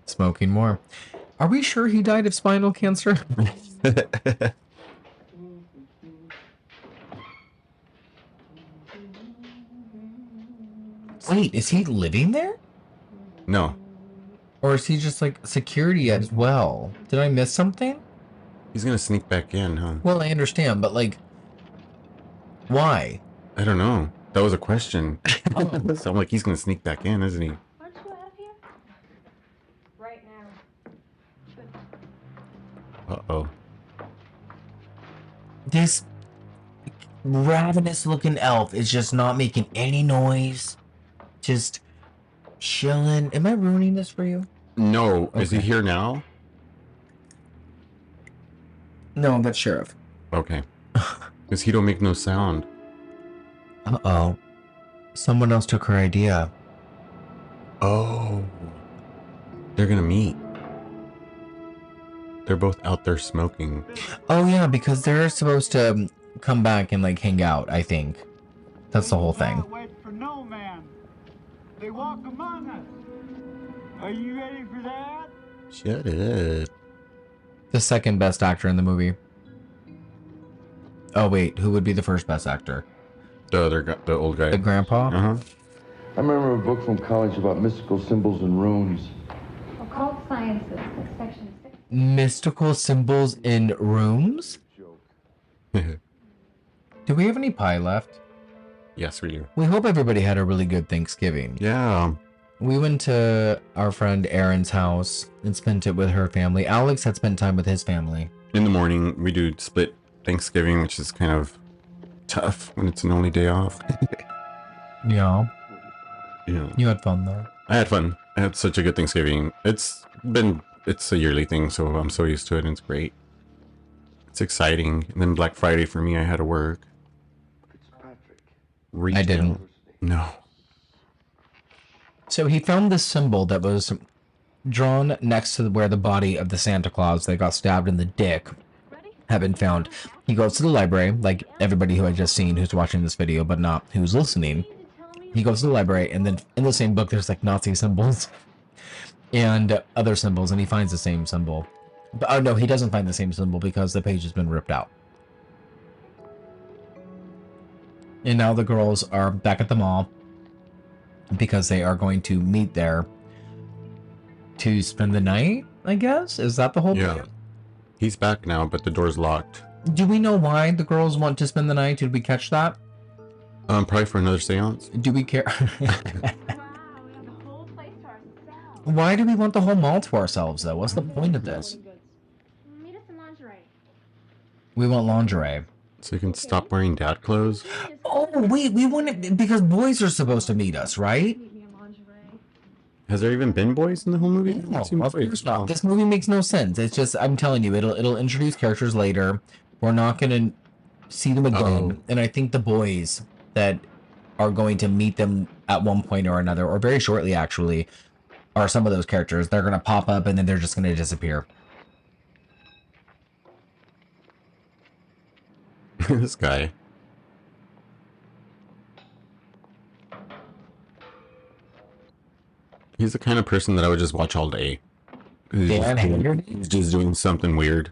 Smoking more. Are we sure he died of spinal cancer? Wait, is he living there?
No.
Or is he just like security as well? Did I miss something?
He's gonna sneak back in, huh?
Well, I understand, but like, why?
I don't know. That was a question. So I'm like, he's gonna sneak back in, isn't he?
Aren't you out of here? Right now.
Uh-oh.
This ravenous looking elf is just not making any noise. Just chilling. Am I ruining this for you?
No, is he
Okay.
here now?
No, that's Sheriff.
Okay. Because he don't make no sound.
Uh-oh. Someone else took her idea.
Oh. They're gonna meet. They're both out there smoking.
Oh yeah, because they're supposed to come back and like hang out, I think. That's the whole thing.
Wait for no man. They walk among us. Are you ready for that?
Shut up.
The second best actor in the movie. Oh wait, who would be the first best actor?
The other guy, the old guy.
The grandpa?
Uh-huh.
I remember a book from college about mystical symbols and runes.
Occult sciences, section 6.
Mystical symbols in rooms? Do we have any pie left?
Yes, we do.
We hope everybody had a really good Thanksgiving.
Yeah.
We went to our friend Erin's house and spent it with her family. Alex had spent time with his family.
In the morning, we do split Thanksgiving, which is kind of tough when it's an only day off.
Yeah.
Yeah.
You had fun though.
I had fun. I had such a good Thanksgiving. It's a yearly thing, so I'm so used to it, and it's great. It's exciting. And then Black Friday for me, I had to work. Retail.
I didn't.
No.
So he found this symbol that was drawn next to where the body of the Santa Claus that got stabbed in the dick had been found. He goes to the library, like everybody who I just seen who's watching this video, but not who's listening. He goes to the library, and then in the same book, there's like Nazi symbols and other symbols, and he finds the same symbol. But oh no, he doesn't find the same symbol because the page has been ripped out. And now the girls are back at the mall because they are going to meet there to spend the night, I guess? Is that the whole
Yeah. He's back now, but the door's locked.
Do we know why the girls want to spend the night? Did we catch that?
Probably for another seance.
Do we care?
Wow, we have the whole place to ourselves.
Why do we want the whole mall to ourselves, though? What's the point of this?
Meet us in lingerie.
We want lingerie.
So you can stop wearing dad clothes.
Oh, wait, we want it because boys are supposed to meet us, right?
Meet me in lingerie.
Has there even been boys in the whole movie?
No,
It seems
of
like-
course not. This movie makes no sense. It's just, I'm telling you, it'll introduce characters later. We're not going to see them again. And I think the boys that are going to meet them at one point or another, or very shortly actually, are some of those characters. They're going to pop up and then they're just going to disappear.
This guy. He's the kind of person that I would just watch all day.
Dan Haggard?
He's just doing something weird.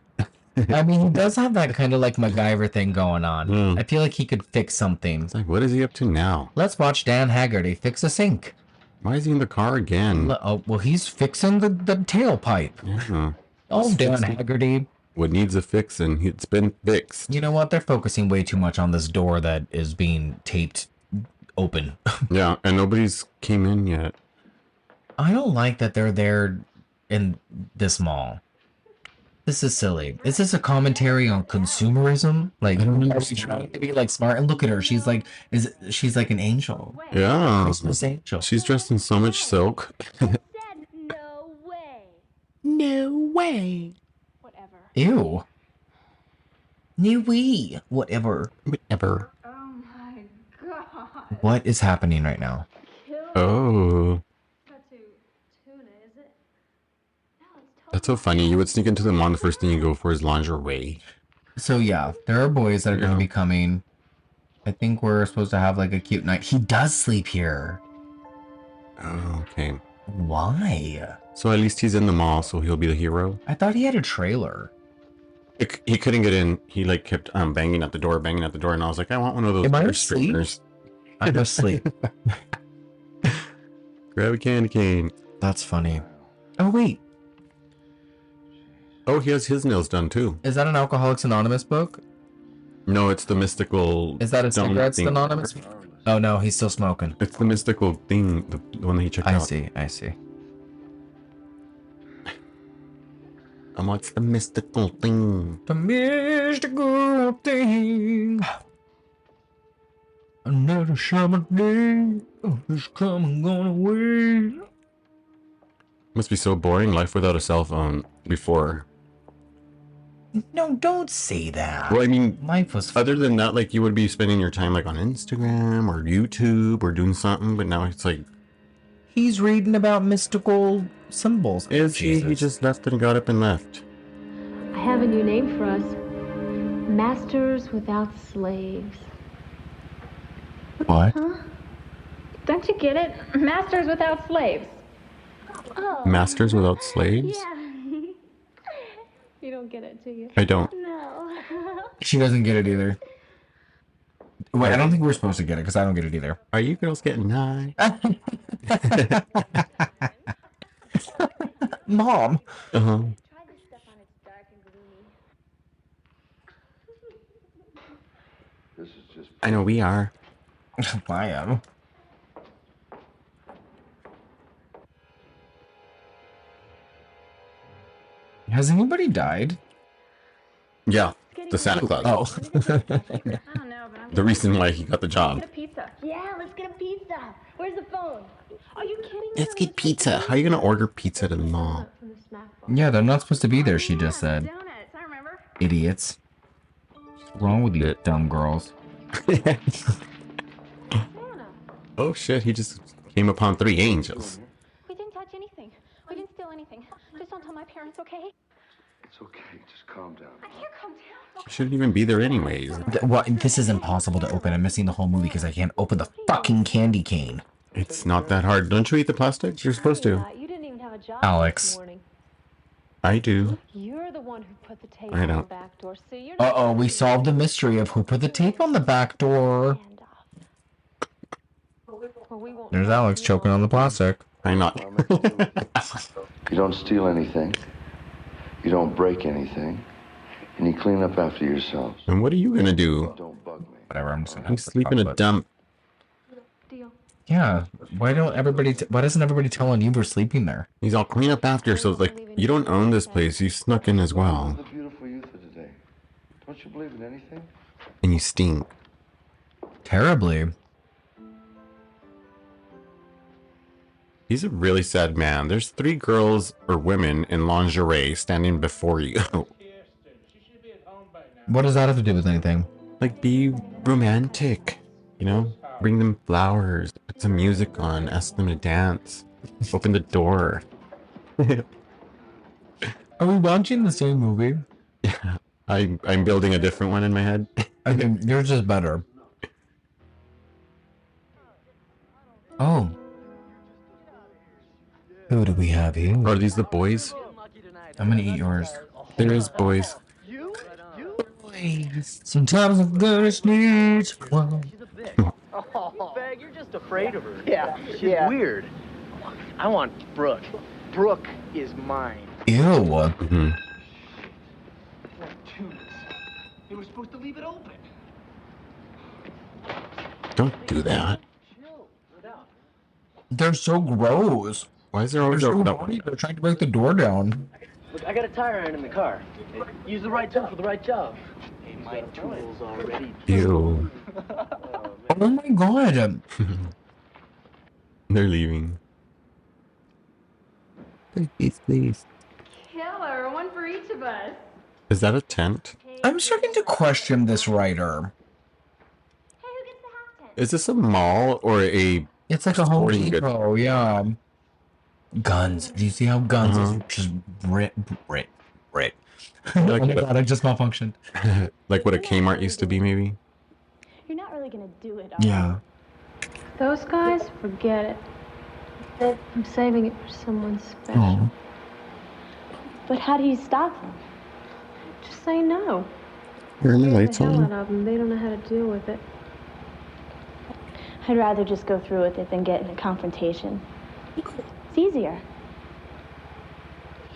I mean, he does have that kind of like MacGyver thing going on.
Mm.
I feel like he could fix something.
It's like, what is he up to now?
Let's watch Dan Haggerty fix a sink.
Why is he in the car again?
Oh, well, he's fixing the tailpipe.
Yeah.
Oh, Dan Haggerty.
What needs a fixing? It's been fixed.
You know what? They're focusing way too much on this door that is being taped open.
Yeah, and nobody's came in yet.
I don't like that they're there in this mall. This is silly. Is this a commentary on consumerism? Like, are we trying to be like smart? And look at her. She's like, she's like an angel.
Yeah.
Christmas angel.
She's dressed in so much silk.
Said no way.
No way.
Whatever.
Ew. No way. Whatever.
Whatever.
Oh my god.
What is happening right now?
Kill
Oh.
Cut to tuna, is it? No, it's
That's so funny. You would sneak into the mall and the first thing you go for is lingerie.
So yeah, there are boys that are going
Yeah.
to be coming. I think we're supposed to have like a cute night. He does sleep here.
Oh, okay.
Why?
So at least he's in the mall, so he'll be the hero.
I thought he had a trailer.
He couldn't get in. He like kept banging at the door, and I was like, I want one of those
Am I
hair
asleep?
straighteners.
I'm asleep.
Grab a candy cane.
That's funny. Oh wait.
Oh, he has his nails done too.
Is that an Alcoholics Anonymous book?
No, it's the mystical.
Is that a
stone
Cigarettes
thing.
Anonymous? Oh no, he's still smoking.
It's the mystical thing, the one that he checked out.
I see.
And what's the mystical thing?
The mystical thing. Another summer day is coming on away.
Must be so boring, life without a cell phone before.
No, don't say that.
Well, I mean,
life was.
Other than that, like you would be spending your time like on Instagram or YouTube or doing something, but now it's like.
He's reading about mystical symbols.
Is he? He just left and got up and left.
I have a new name for us. Masters without slaves.
What?
Huh? Don't you get it? Masters without slaves.
Oh.
Masters without slaves?
Yeah. You don't get it, do you?
I don't.
No.
She doesn't get it either. Wait, I don't think we're supposed to get it because I don't get it either.
Are you girls getting high?
Mom.
Uh-huh.
This is just.
I know we are.
I am. Has anybody died?
Yeah, the Santa Claus.
Oh.
I don't know, but I'm
The reason why he got the job.
get a pizza.
Yeah, let's get a pizza. Where's the phone?
Are you kidding me?
Let's get pizza. How are you gonna order pizza to the mall?
Yeah, they're not supposed to be there, she just said.
Donuts, I remember.
Idiots. What's wrong with you dumb girls?
Oh shit, he just came upon 3 angels.
We didn't touch anything. We didn't steal anything. Just don't tell my parents, okay?
It's okay. Just calm down.
I can't calm down.
He shouldn't even be there anyways.
What? This is impossible to open. I'm missing the whole movie because I can't open the fucking candy cane.
It's not that hard. Don't you eat the plastic? You're supposed to.
You didn't even have a job
Alex.
this morning.
I do.
You're the one who put the tape
I
on the
don't.
back door. So you're
Uh-oh, we solved the mystery of who put the tape on the back door. There's Alex choking on the plastic.
I'm not.
You don't steal anything. You don't break anything. And you clean up after yourselves.
And what are you gonna do?
Don't bug me.
Whatever, I'm just gonna.
You sleep in a dump.
Yeah. Why doesn't everybody telling you we're sleeping there?
He's all clean up after, so it's like, you don't own this place. You snuck in as well.
The beautiful youth of today. Don't you believe in anything?
And you stink.
Terribly.
He's a really sad man. There's 3 girls or women in lingerie standing before you.
What does that have to do with anything?
Like, be romantic. You know? Bring them flowers. Put some music on. Ask them to dance. Open the door.
Are we watching the same movie?
Yeah. I'm building a different one in my head.
I think yours is better. Oh. Who do we have here?
Are these the boys?
I'm gonna eat yours.
There is boys.
Boys. Sometimes I'm gonna sneeze. Well.
Oh, Fag, you're just afraid of her. Yeah, she's weird. I want Brooke. Brooke is mine.
Ew.
Mm-hmm.
They were supposed to leave it open.
Don't do that.
They're so gross.
Why is there always a...
They're trying to break the door down.
Look, I got a tire iron in the car. Use the right tool for the right job. Hey, my tool's already...
Ew.
Oh my god.
They're leaving. Please.
Killer, one for each of us.
Is that a tent?
I'm starting to question this writer.
Is this a mall or a...
It's like a Home
sporting good-
Depot, yeah. Guns. Do you see how guns is just Brit?
Like
Oh my
what-
god, I just malfunctioned.
like what a Kmart used to be, maybe?
You're not really gonna do it, are
Yeah.
Those guys, forget it. I'm saving it for someone special.
Oh.
But how do you stop them? Just say no.
Turn the lights
The hell
on.
out of them. They don't know how to deal with it. I'd rather just go through with it than get in a confrontation. It's easier.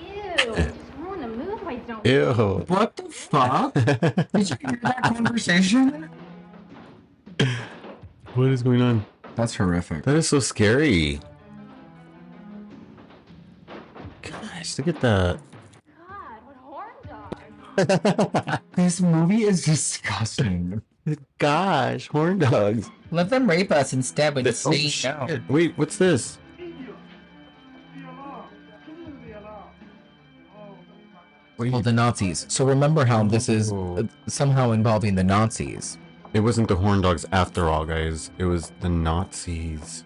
Ew, just ruin the mood by don't.
Ew.
What the fuck? Did you hear that conversation?
What is going on?
That's horrific.
That is so scary. Gosh, look at that.
God, what horn dogs.
This movie is disgusting.
Gosh, horn dogs.
Let them rape us instead when
Oh, shit. Wait, what's this?
Well, the Nazis. So remember how this is somehow involving the Nazis.
It wasn't the horn dogs after all, guys. It was the Nazis.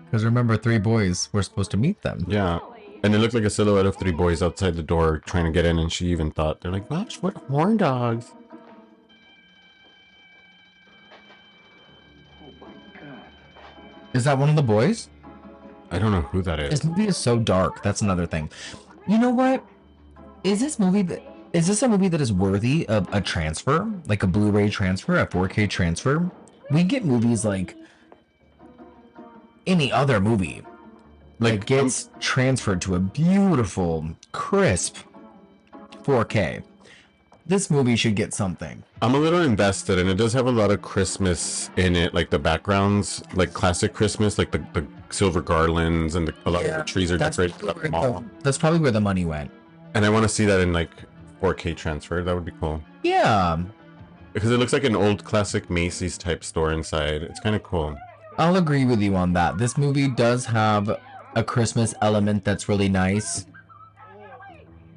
Because remember, 3 boys were supposed to meet them.
Yeah. And it looked like a silhouette of 3 boys outside the door trying to get in, and she even thought, they're like, gosh, what horn dogs?
Is that one of the boys?
I don't know who that is.
This movie is so dark. That's another thing. You know what? Is this a movie that is worthy of a transfer? Like a Blu-ray transfer, a 4K transfer? We get movies like any other movie. Like gets transferred to a beautiful, crisp 4K. This movie should get something.
I'm a little invested, and it does have a lot of Christmas in it, like the backgrounds, like classic Christmas, like the silver garlands, and a lot of the trees are decorated.
That's probably where the money went.
And I want to see that in like 4K transfer. That would be cool.
Yeah.
Because it looks like an old classic Macy's type store inside. It's kind of cool.
I'll agree with you on that. This movie does have a Christmas element that's really nice.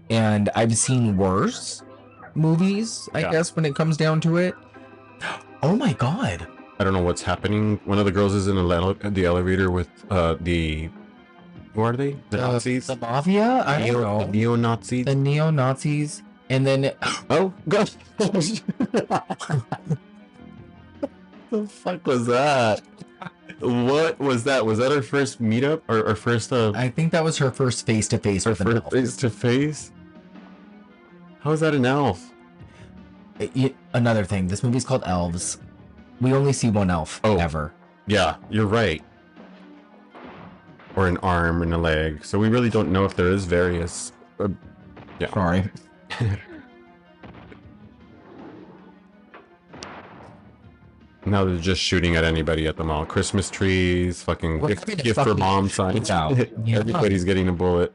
And I've seen worse movies, I guess, when it comes down to it. Oh my god.
I don't know what's happening. One of the girls is in the elevator with the... Who are they? The Nazis?
The Mafia? I don't know.
Neo-Nazis?
The neo-Nazis. And then...
Oh, gosh. What the fuck was that? What was that? Was that our first meetup? Or our first...
I think that was her first face-to-face with an elf.
Face-to-face? How is that an elf?
Another thing. This movie's called Elves. We only see one elf ever.
Yeah, you're right. Or an arm and a leg. So we really don't know if there is various... yeah.
Sorry.
Now they're just shooting at anybody at the mall. Christmas trees, fucking gift for mom signs.
Yeah.
Everybody's getting a bullet.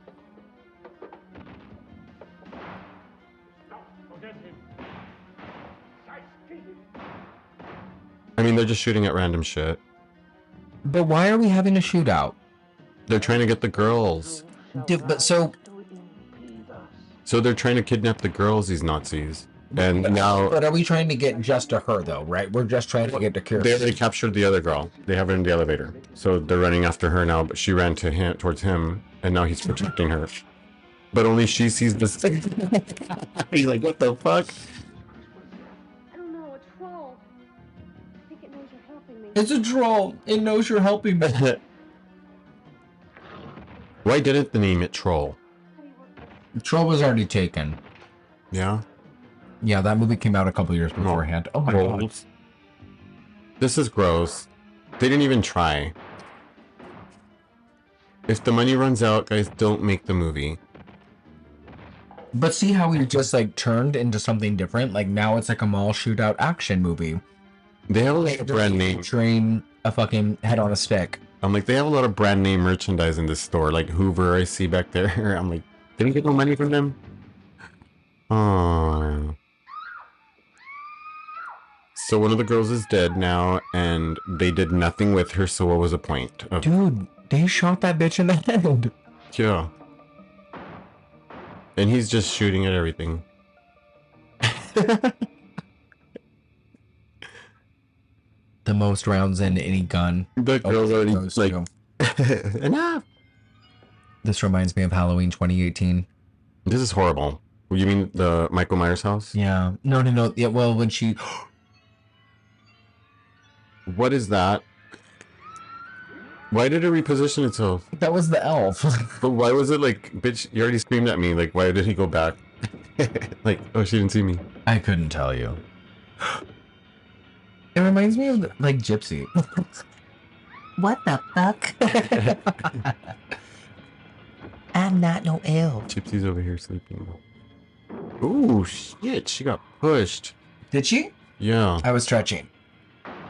I mean, they're just shooting at random shit.
But why are we having a shootout?
They're trying to get the girls.
So
they're trying to kidnap the girls, these Nazis. And now...
But are we trying to get just to her, though, right? We're just trying to get to Kira.
They already captured the other girl. They have her in the elevator. So they're running after her now, but she ran to him, towards him, and now he's protecting her. But only she sees this thing. He's like, what the fuck?
I don't know, a troll. I think it knows you're helping me.
It's a troll. It knows you're helping me.
Why didn't they name it Troll?
The troll was already taken.
Yeah?
Yeah, that movie came out a couple years beforehand. Oh my god.
This is gross. They didn't even try. If the money runs out, guys, don't make the movie.
But see how we just like turned into something different? Like now it's like a mall shootout action movie.
They have a lot of brand name.
Train a fucking head on a stick.
I'm like, they have a lot of brand name merchandise in this store. Like Hoover, I see back there. I'm like, didn't get no money from them? Oh. So one of the girls is dead now, and they did nothing with her, so what was the point?
Dude, they shot that bitch in the head.
Yeah. And he's just shooting at everything.
The most rounds in any gun.
The girl's already like, enough.
This reminds me of Halloween 2018.
This is horrible. You mean the Michael Myers house?
Yeah. No. Yeah, well, when she...
What is that? Why did it reposition itself?
That was the elf.
But why was it like, bitch, you already screamed at me. Like, why did he go back? Like, oh, she didn't see me.
I couldn't tell you. It reminds me of, like, Gypsy. What the fuck? I'm not no elf.
Gypsy's over here sleeping. Ooh, shit. She got pushed.
Did she?
Yeah.
I was stretching.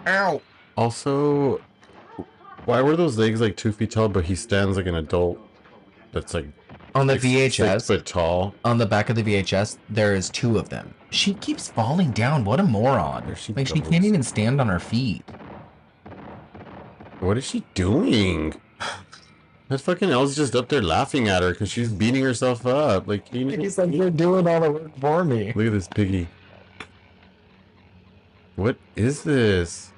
Ow.
Also, why were those legs like 2 feet tall, but he stands like an adult that's like
On the
6
VHS,
foot tall?
on the back of the VHS, there is 2 of them. She keeps falling down. What a moron.
There she
Like, she
goes.
can't even stand on her feet.
What is she doing? That fucking Elle's just up there laughing at her because she's beating herself up. Like,
He's like, you're doing all the work for me.
look at this piggy. What is this?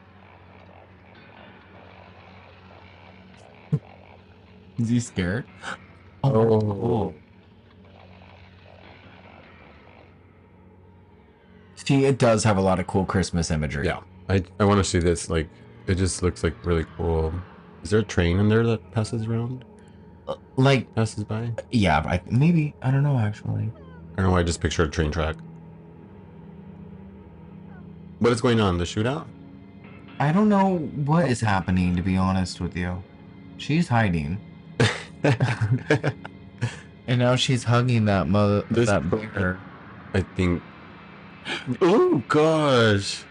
Is he scared?
Oh.
See, it does have a lot of cool Christmas imagery.
Yeah. I want to see this. Like, it just looks like really cool. Is there a train in there that passes around?
Like,
Passes by?
yeah, maybe. I don't know, actually.
I don't know why I just pictured a train track. What is going on? The shootout?
I don't know what is happening, to be honest with you. She's hiding. And now she's hugging that that bear.
I think. Oh gosh!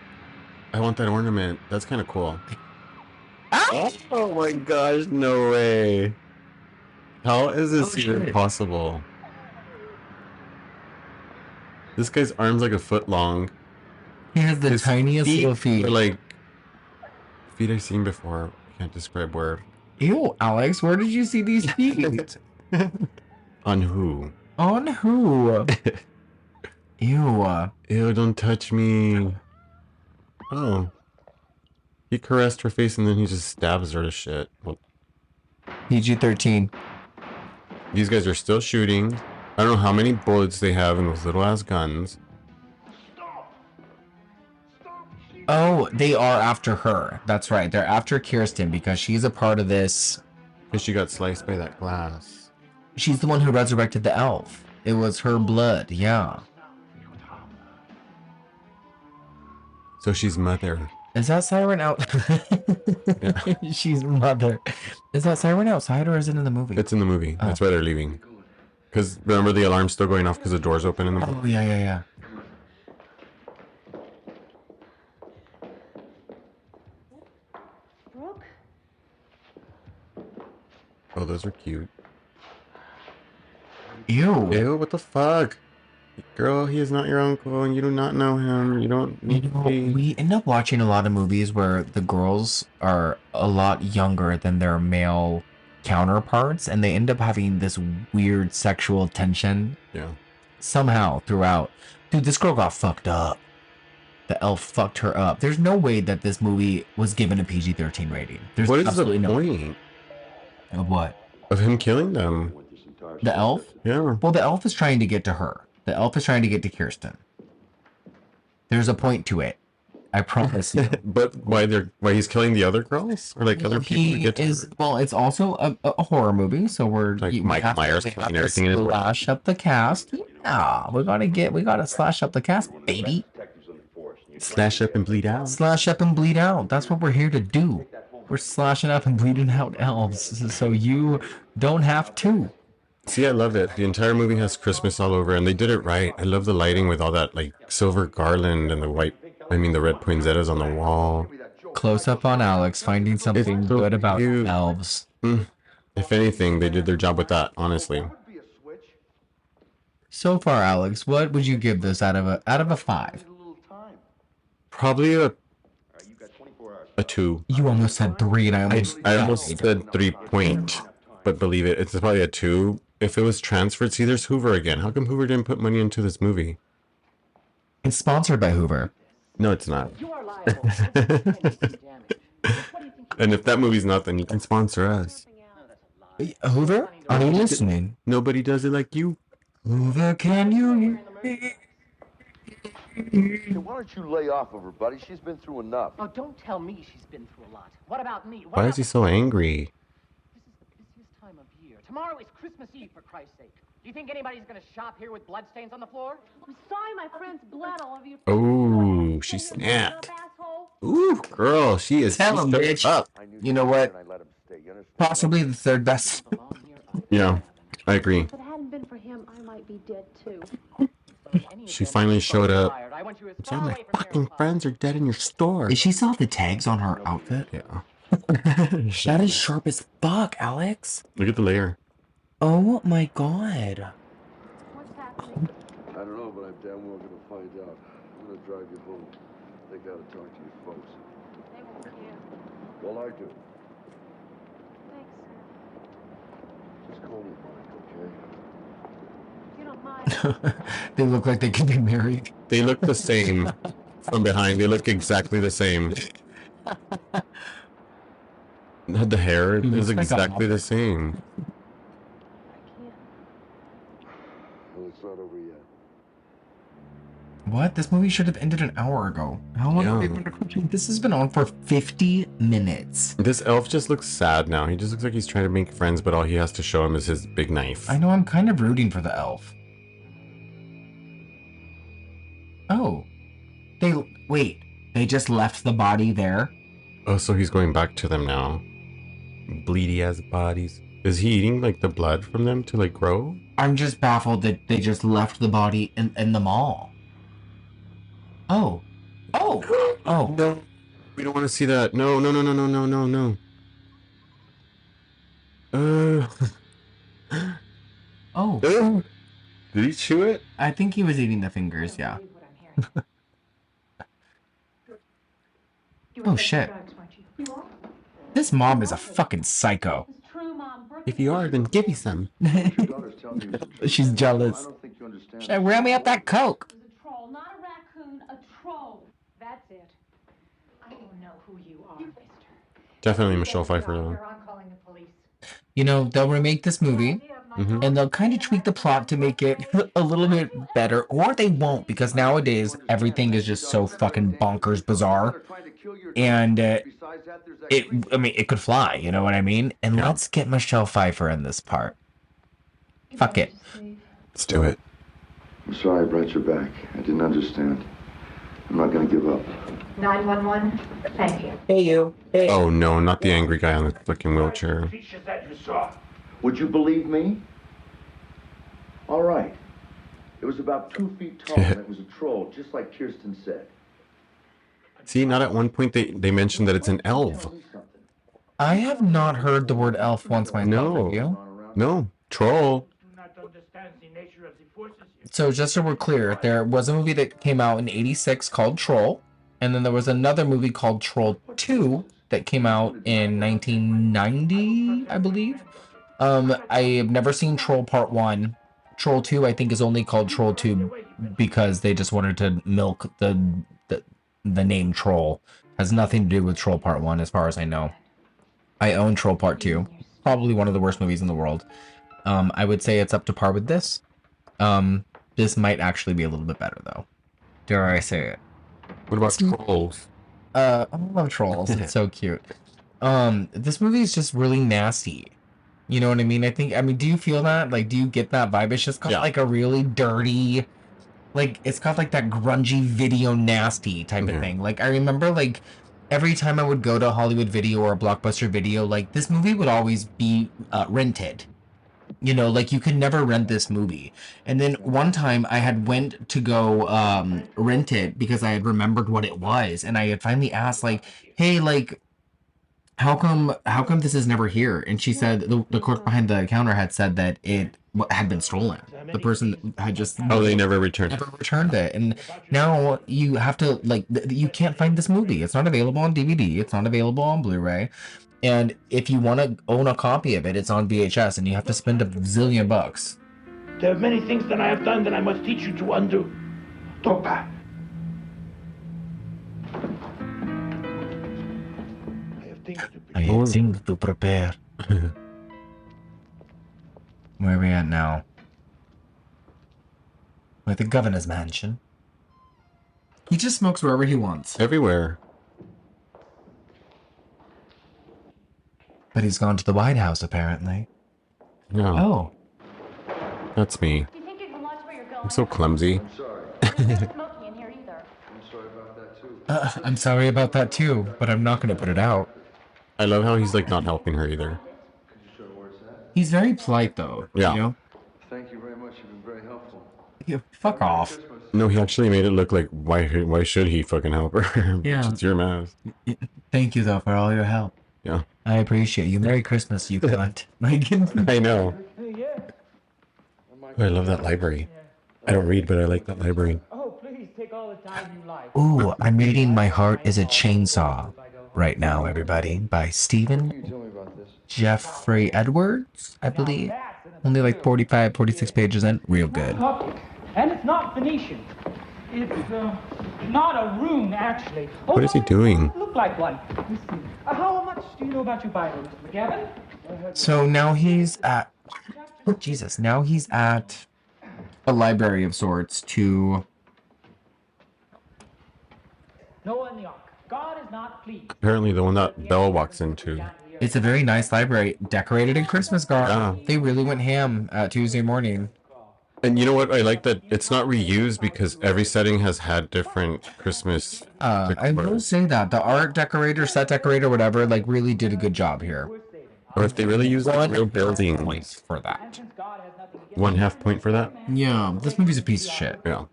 I want that ornament. That's kind of cool. Oh my gosh! No way! How is this even possible? This guy's arms like a foot long.
He has the tiniest little feet.
Are like feet I've seen before. I can't describe where.
Ew, Alex, where did you see these feet?
On who?
On who? Ew.
Ew, don't touch me. Oh. He caressed her face and then he just stabs her to shit. Well,
PG-13.
these guys are still shooting. I don't know how many bullets they have in those little ass guns.
Oh, they are after her. That's right. They're after Kirsten because she's a part of this.
Because she got sliced by that glass.
She's the one who resurrected the elf. It was her blood, yeah.
So she's mother.
Is that siren out? She's mother. Is that siren outside or is it in the movie?
It's in the movie. That's why they're leaving. Because remember the alarm's still going off because the door's open in the movie?
Oh, yeah.
Brooke?
Oh, those are cute.
Ew.
Ew, what the fuck? Girl, he is not your uncle and you do not know him. You don't need to be.
We end up watching a lot of movies where the girls are a lot younger than their male counterparts and they end up having this weird sexual tension.
Yeah.
Somehow throughout. Dude, this girl got fucked up. The elf fucked her up. There's no way that this movie was given a PG-13 rating. There's
What is
absolutely
the
no
point?
Of what?
Of him killing them.
The elf?
Yeah.
Well, the elf is trying to get to her. The elf is trying to get to Kirsten. There's a point to it. I promise you.
But why he's killing the other girls? Or like other people to get to her?
Well, it's also a horror movie, so we're
like Mike Myers killing everything in his way.
Slash up the cast. Yeah, we gotta slash up the cast, baby.
Slash up and bleed out.
Slash up and bleed out. That's what we're here to do. We're slashing up and bleeding out elves, so you don't have to.
See, I love it. The entire movie has Christmas all over, and they did it right. I love the lighting with all that like silver garland and the red poinsettias on the wall.
Close up on Alex finding something
so
good about
cute.
elves.
If anything, they did their job with that, honestly.
So far, Alex, what would you give this out of a 5?
Probably a 2.
You almost said 3, and
I almost said 3 point, but believe it, it's probably a 2. If it was transferred, see, there's Hoover again. How come Hoover didn't put money into this movie?
It's sponsored by Hoover.
No, it's not. And if that movie's not, then you can sponsor us.
Hoover? Are you listening?
Nobody does it like you.
Hoover, can you hear me?
Hey, why don't you lay off of her, buddy? She's been through enough.
Oh, don't tell me she's been through a lot. What about me?
Why is he so angry?
This is the busiest time of year. Tomorrow is Christmas Eve, for Christ's sake. Do you think anybody's gonna shop here with bloodstains on the floor?
I'm sorry my friend's bled all over your
Oh, she snapped. Ooh, girl, she is.
Tell him, bitch.
Up.
You know what? Possibly the third best.
Yeah, I agree.
If it hadn't been for him, I might be dead too.
Any of
She
them
finally
is
showed up.
fired. I want you as
I'm
far
sorry, my
away from here as
fucking
possible.
friends are dead in your store.
Is she saw the tags on her outfit?
Yeah.
That is sharp as fuck, Alex.
Look at the layer.
Oh my god.
What's happening?
I don't know, but I'm damn well gonna find out. I'm gonna drive you home. They gotta talk to your folks.
They won't care.
Well, I do.
Thanks, sir.
Just call me Mike, okay?
If you don't mind.
They look like they could be married.
They look the same from behind. They look exactly the same. The hair
He
is
looks like a
exactly the
Muppet.
same.
I can't.
Well, it's not over yet.
What? This movie should have ended an hour ago. How long have we been recording? This has been on for 50 minutes.
This elf just looks sad now. He just looks like he's trying to make friends, but all he has to show him is his big knife.
I know, I'm kind of rooting for the elf. Oh. Wait. They just left the body there?
Oh, so he's going back to them now. Bleedy ass bodies. Is he eating like the blood from them to like grow?
I'm just baffled that they just left the body in the mall. Oh. Oh. Oh.
No. We don't want to see that. No, no, no, no, no, no, no, no.
Oh.
Did he chew it?
I think he was eating the fingers, yeah. Oh shit. This mom is a fucking psycho.
If you are, then give me some.
She's jealous. Should I ram me up that Coke?
A troll, not a raccoon, a troll. That's it. I don't know who you are, mister.
Definitely Michelle Pfeiffer though.
I'm calling the police.
You know, they'll remake this movie, and they'll kind of tweak the plot to make it a little bit better, or they won't, because nowadays everything is just so fucking bonkers bizarre, and it could fly, you know what I mean? And let's get Michelle Pfeiffer in this part. Fuck it.
Let's do it.
I'm sorry I brought you back. I didn't understand. I'm not gonna give up.
911, thank you.
Hey, you. Hey.
Oh no, not the angry guy on the fucking wheelchair.
Would you believe me? All right. It was about 2 feet tall, and it was a troll, just like Kirsten said.
See, not at one point they mentioned that it's an elf.
I have not heard the word elf once myself.
No.
Have you?
No. Troll.
So just so we're clear, there was a movie that came out in '86 called Troll, and then there was another movie called Troll 2 that came out in 1990, I believe. I have never seen Troll Part 1. Troll 2, I think, is only called Troll 2 because they just wanted to milk the name Troll. Has nothing to do with Troll Part 1, as far as I know. I own Troll Part 2. Probably one of the worst movies in the world. I would say it's up to par with this. This might actually be a little bit better, though. Dare I say it?
What about trolls?
I love trolls. It's so cute. This movie is just really nasty. You know what I mean? Do you feel that? Like, do you get that vibe? It's just got like a really dirty, like, it's got like that grungy video nasty type of thing. Like, I remember, like, every time I would go to Hollywood Video or a Blockbuster Video, like, this movie would always be rented. You know, like, you could never rent this movie. And then one time I had went to go rent it because I had remembered what it was. And I had finally asked, like, hey, like, how come this is never here? And she said, the clerk behind the counter had said that it had been stolen. The person had just...
Oh, they never returned
it. And now you have to, like, you can't find this movie. It's not available on DVD. It's not available on Blu-ray. And if you want to own a copy of it, it's on VHS, and you have to spend a zillion bucks.
There are many things that I have done that I must teach you to undo. Doctor.
I have things to prepare. Where are we at now? We're at the governor's mansion. He just smokes wherever he wants.
Everywhere.
But he's gone to the White House, apparently.
No.
Oh.
That's me.
Do you think you can watch where you're going?
I'm so clumsy.
I'm sorry.
There's no smoky in here either.
I'm sorry about that too.
I'm sorry about that too, but I'm not going to put it out.
I love how he's like not helping her either.
Could you show where it's at?
He's very polite, though.
Yeah.
You know?
Thank you very much. You've been very helpful.
Fuck off.
No, he actually made it look like why should he fucking help her?
Yeah.
It's your mask.
Thank you though for all your help.
Yeah.
I appreciate you. Merry Christmas, you cunt.
I know. Oh, I love that library. I don't read, but I like that library.
Oh, please take all the time you like.
Ooh, I'm reading My Heart is a Chainsaw right now, everybody, by Stephen Jeffrey Edwards, I believe. Only like 45, 46 pages in. Real good.
And it's not Venetian. It's not a room, actually. Oh,
What is he doing?
Look like one. How much do you know about your Bible, Mr. McGavin?
So now he's at... Oh, Jesus. Now he's at a library of sorts to...
Noah and the Ark. God is not pleased.
Apparently the one that Belle walks into.
It's a very nice library, decorated in Christmas garb.
Yeah.
They really went ham Tuesday morning.
And you know what? I like that it's not reused because every setting has had different Christmas
I will say that the art decorator, set decorator, whatever, like really did a good job here.
Or if they really use like real buildings
points for that.
1/2 point for that.
Yeah, this movie's a piece of shit.
Yeah.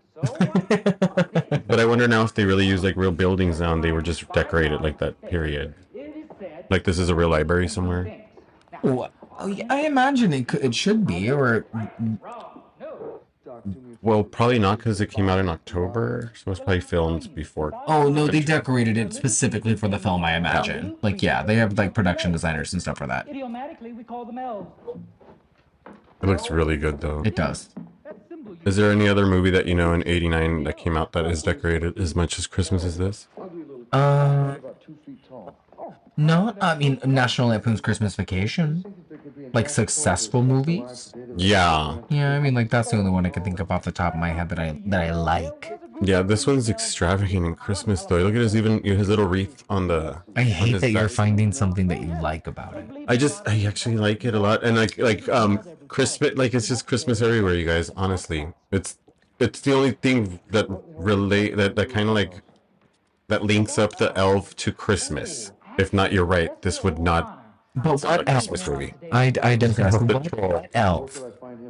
But I wonder now if they really use like real buildings now and they were just decorated like that period. Like this is a real library somewhere.
Well, I imagine it should be, or
Well, probably not because it came out in October, so it's probably filmed before.
oh no, they decorated it specifically for the film, I imagine. Like yeah, they have like production designers and stuff for that.
Idiomatically, we call them elves.
It looks really good though.
It does.
Is there any other movie that you know in '89 that came out that is decorated as much as Christmas as this?
No, I mean National Lampoon's Christmas Vacation. Like successful movies.
Yeah.
Yeah, I mean like that's the only one I can think of off the top of my head that I like.
Yeah, this one's extravagant in Christmas though. Look at his little wreath on the.
I hate that you're finding something that you like about it.
I actually like it a lot, and like Christmas, like it's just Christmas everywhere, you guys. Honestly, it's the only thing that that kind of like that links up the elf to Christmas. If not, you're right. This would not.
But what Christmas movie? I didn't ask. What elf?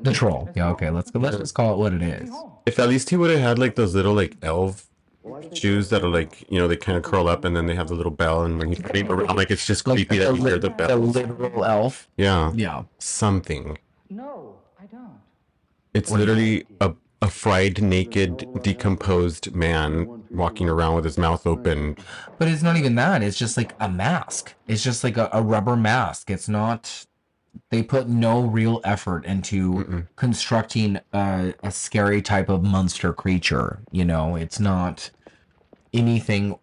The troll. Yeah, okay. Let's just call it what it is.
If at least he would have had like those little like elf shoes that are like they kind of curl up and then they have the little bell and when he's running around like it's just creepy that you hear the bell.
The literal elf.
Yeah.
Yeah.
Something.
No, I don't.
It's literally a fried, naked, decomposed man walking around with his mouth open.
But it's not even that. It's just like a mask. It's just like a rubber mask. It's not... They put no real effort into constructing a scary type of monster creature. You know, it's not anything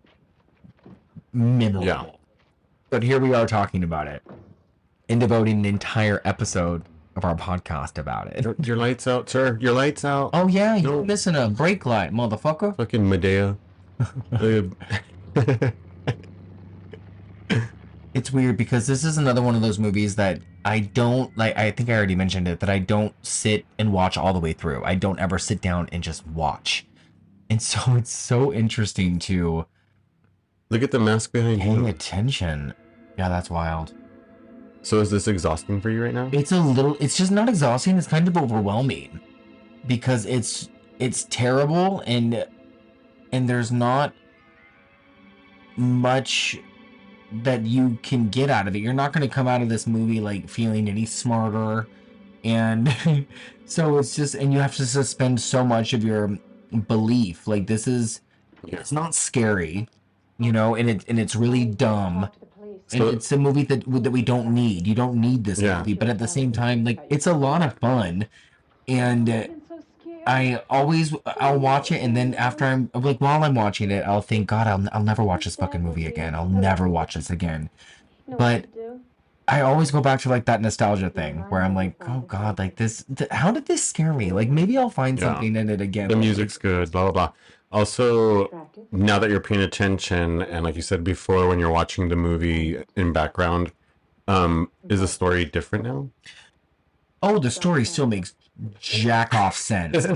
memorable.
Yeah.
But here we are talking about it and devoting an entire episode of our podcast about it.
Your light's out, sir. Your light's out.
Oh yeah, you're missing a brake light, motherfucker.
Fucking Medea.
It's weird because this is another one of those movies that I don't like. I think I already mentioned it, that I don't sit and watch all the way through. I don't ever sit down and just watch. And so it's so interesting to
look at the mask behind you.
Pay attention. Yeah, that's wild.
So is this exhausting for you right now?
It's just not exhausting. It's kind of overwhelming because it's terrible and there's not much that you can get out of it. You're not going to come out of this movie like feeling any smarter. And so it's just, and you have to suspend so much of your belief. Like it's not scary, and it's really dumb. And it's a movie that we don't need. You don't need this movie, but at the same time, like it's a lot of fun, and I'll watch it, and then after I'm like while I'm watching it, I'll think, God, I'll never watch this fucking movie again. I'll never watch this again. But I always go back to like that nostalgia thing where I'm like, oh God, like this. How did this scare me? Like maybe I'll find something in it again.
The music's good. Blah blah blah. Also, now that you're paying attention, and like you said before, when you're watching the movie in background, is the story different now?
Oh, the story still makes jack off sense.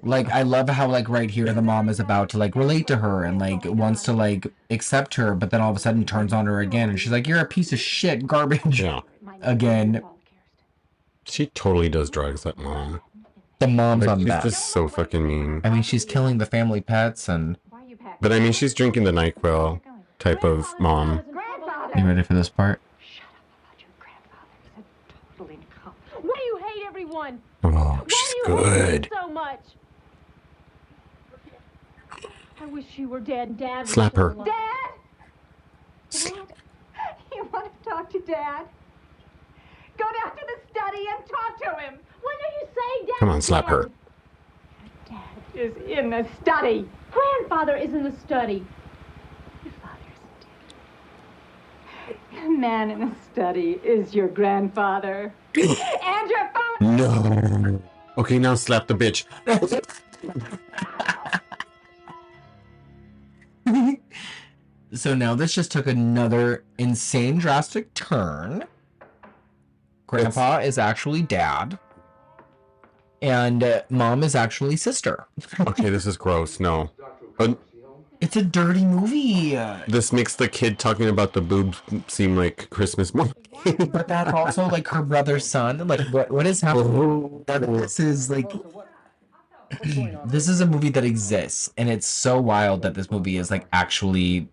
Like, I love how, like, right here, the mom is about to, like, relate to her and, like, wants to, like, accept her, but then all of a sudden turns on her again, and she's like, you're a piece of shit, garbage.
Yeah.
Again.
She totally does drugs, that mom.
The mom's
Like,
on
she's
that.
just so fucking mean.
I mean, she's killing the family pets and...
But I mean, she's drinking the NyQuil type of mom.
You ready for this part?
Why do you hate everyone?
Oh, she's good.
So much. I wish you were dead. Dad.
Slap her.
Dad? Dad? You want to talk to Dad? Go down to the study and talk to him.
When do you say Dad?
Come on, slap her.
Dad is in the study.
Grandfather is in the study.
Your father's dead. The man in the study is your grandfather. And your father.
No. Okay, now slap the bitch.
So now this just took another insane drastic turn. Grandpa is actually dad. And mom is actually sister.
Okay, this is gross. No.
It's a dirty movie.
This makes the kid talking about the boobs seem like Christmas morning.
But that's also like her brother's son. Like, what is happening? This is like... This is a movie that exists. And it's so wild that this movie is like actually...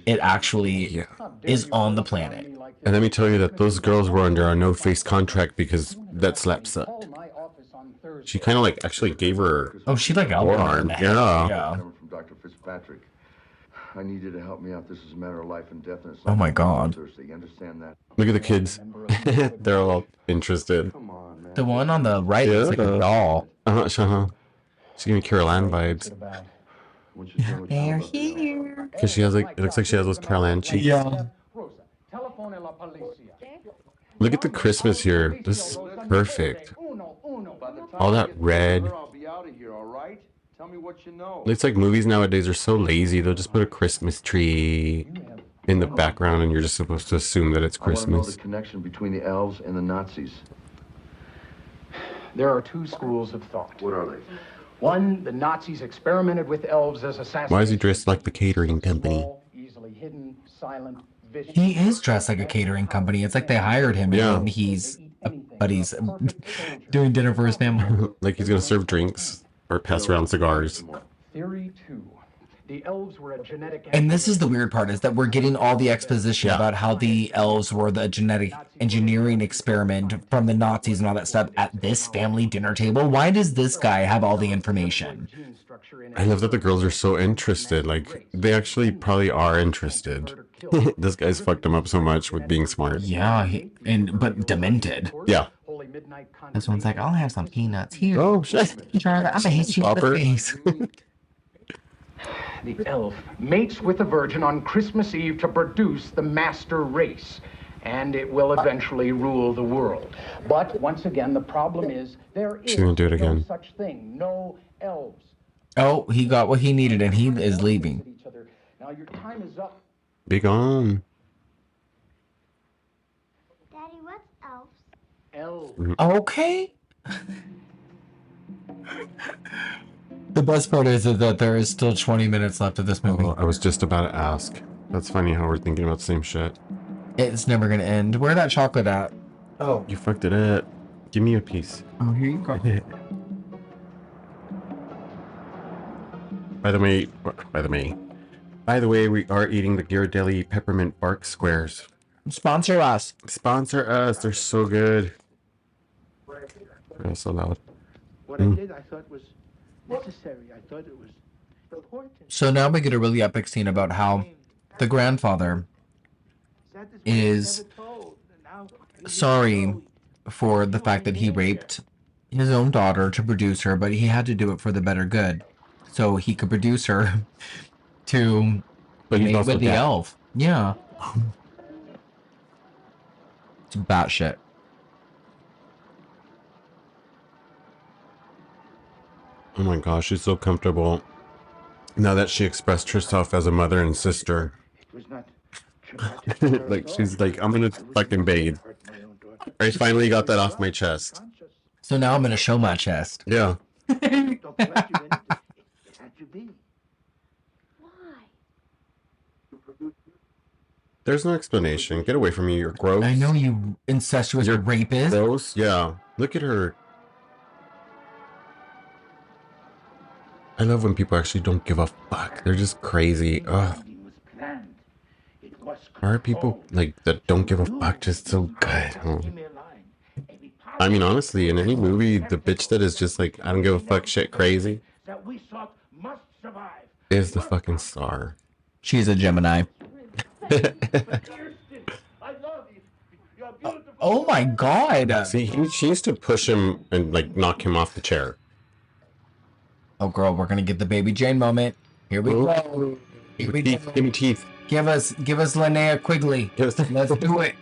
It actually is on the planet.
And let me tell you that those girls were under a no-face contract because that slap sucked. She kind of like actually gave her...
Oh, she like
forearm. Yeah.
From Dr. Fitzpatrick. I need you to help me out. This is a matter of life and death. And it's
Oh my God.
Thursday. You understand that?
Look at the kids. They're all interested.
The one on the right is like a doll.
Uh-huh. She's giving Carol Ann vibes.
They're here.
Because she has like, it looks like she has those Carol Ann cheeks.
Yeah.
Look at the Christmas here. This is perfect. All that red. It's like movies nowadays are so lazy. They'll just put a Christmas tree in the background and you're just supposed to assume that it's
I want to know
Christmas.
the connection between the elves and the Nazis.
There are two schools of thought.
What are they?
One, the Nazis experimented with elves as assassins.
Why is he dressed like the catering company?
Easily hidden, silent, vicious.
He is dressed like a catering company. It's like they hired him and he's doing dinner for his family.
Like he's gonna serve drinks or pass around cigars.
Theory 2. The elves were a genetic...
And this is the weird part, is that we're getting all the exposition about how the elves were the genetic engineering experiment from the Nazis and all that stuff at this family dinner table. Why does this guy have all the information?
I love that the girls are so interested. Like, they actually probably are interested. This guy's fucked them up so much with being smart.
Yeah, but demented.
Yeah.
This one's like, I'll have some peanuts here.
Oh, shit.
Charlotte, I'm gonna hit you in the face.
The elf mates with the virgin on Christmas Eve to produce the master race, and it will eventually rule the world. But once again, the problem is there is
She's gonna do it again.
no such thing, no elves.
Oh, he got what he needed and he is leaving.
Now your time is up.
Be gone.
Daddy, what's elves?
Elves.
Okay. The best part is that there is still 20 minutes left of this movie.
Oh, I was just about to ask. That's funny how we're thinking about the same shit.
It's never gonna end. Where that chocolate at? Oh.
You fucked it up. Give me a piece.
Oh, here you go.
By the way, we are eating the Ghirardelli peppermint bark squares.
Sponsor us.
Sponsor us. They're so good. They're so loud.
What I did, I thought was necessary. I thought it was important.
So now we get a really epic scene about how the grandfather is sorry for the fact that he raped his own daughter to produce her, but he had to do it for the better good. So he could produce her to mate with the elf. Yeah. It's batshit.
Oh my gosh, she's so comfortable. Now that she expressed herself as a mother and sister. Like, she's like, I'm gonna fucking bathe. I finally got that off my chest.
So now I'm gonna show my chest.
Yeah. There's no explanation. Get away from me, you're gross.
I know you incestuous rapist.
Gross? Yeah. Look at her. I love when people actually don't give a fuck. They're just crazy. Ugh. Why are people like that don't give a fuck just so good? Oh. I mean, honestly, in any movie, the bitch that is just like, I don't give a fuck shit crazy is the fucking star.
She's a Gemini. Oh my god.
See, she used to push him and like knock him off the chair.
Oh girl, we're gonna get the Baby Jane moment. Here we go. Here we go.
Give me teeth.
Give us Linnea Quigley. Let's do it.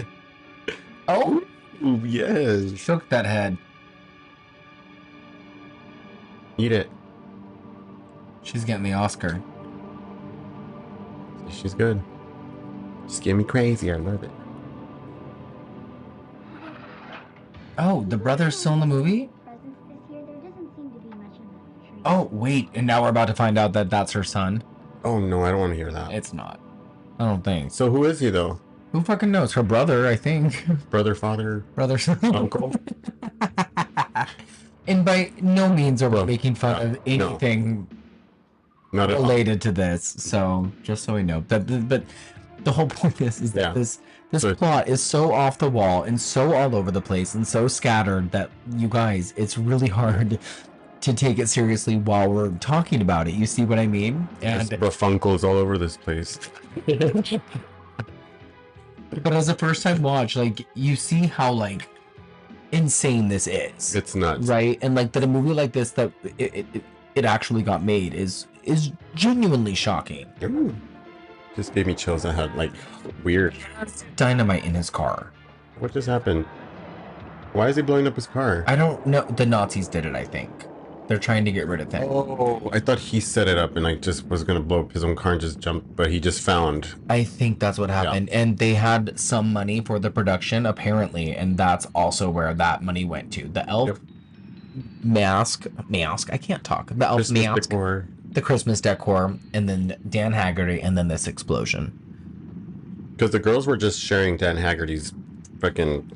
Oh,
yes.
Shook that head.
Eat it.
She's getting the Oscar.
She's good. Just get me crazy. I love it.
Oh, the brother's still in the movie? Oh, wait. And now we're about to find out that that's her son.
Oh, no. I don't want to hear that.
It's not. I don't think.
So who is he, though?
Who fucking knows? Her brother, I think.
Brother, father?
Brother, son.
Uncle?
And by no means are we making fun of anything
not
related to this. So, just so we know. But the whole point is that this plot is so off the wall and so all over the place and so scattered that, you guys, it's really hard to take it seriously while we're talking about it. You see what I mean?
And Bufunkles all over this place.
But as a first time watch, like, you see how, like, insane this is.
It's nuts.
Right? And, like, that a movie like this, that it actually got made is genuinely shocking.
Ooh. Just gave me chills. I had, like, weird.
Dynamite in his car.
What just happened? Why is he blowing up his car?
I don't know. The Nazis did it, I think. They're trying to get rid of things.
Oh, I thought he set it up and like just was gonna blow up his own car and just jump, but he just found.
I think that's what happened, and they had some money for the production apparently, and that's also where that money went to. The elf mask. I can't talk. The elf
Christmas
mask,
decor.
The Christmas decor, and then Dan Haggerty, and then this explosion.
Because the girls were just sharing Dan Haggerty's fucking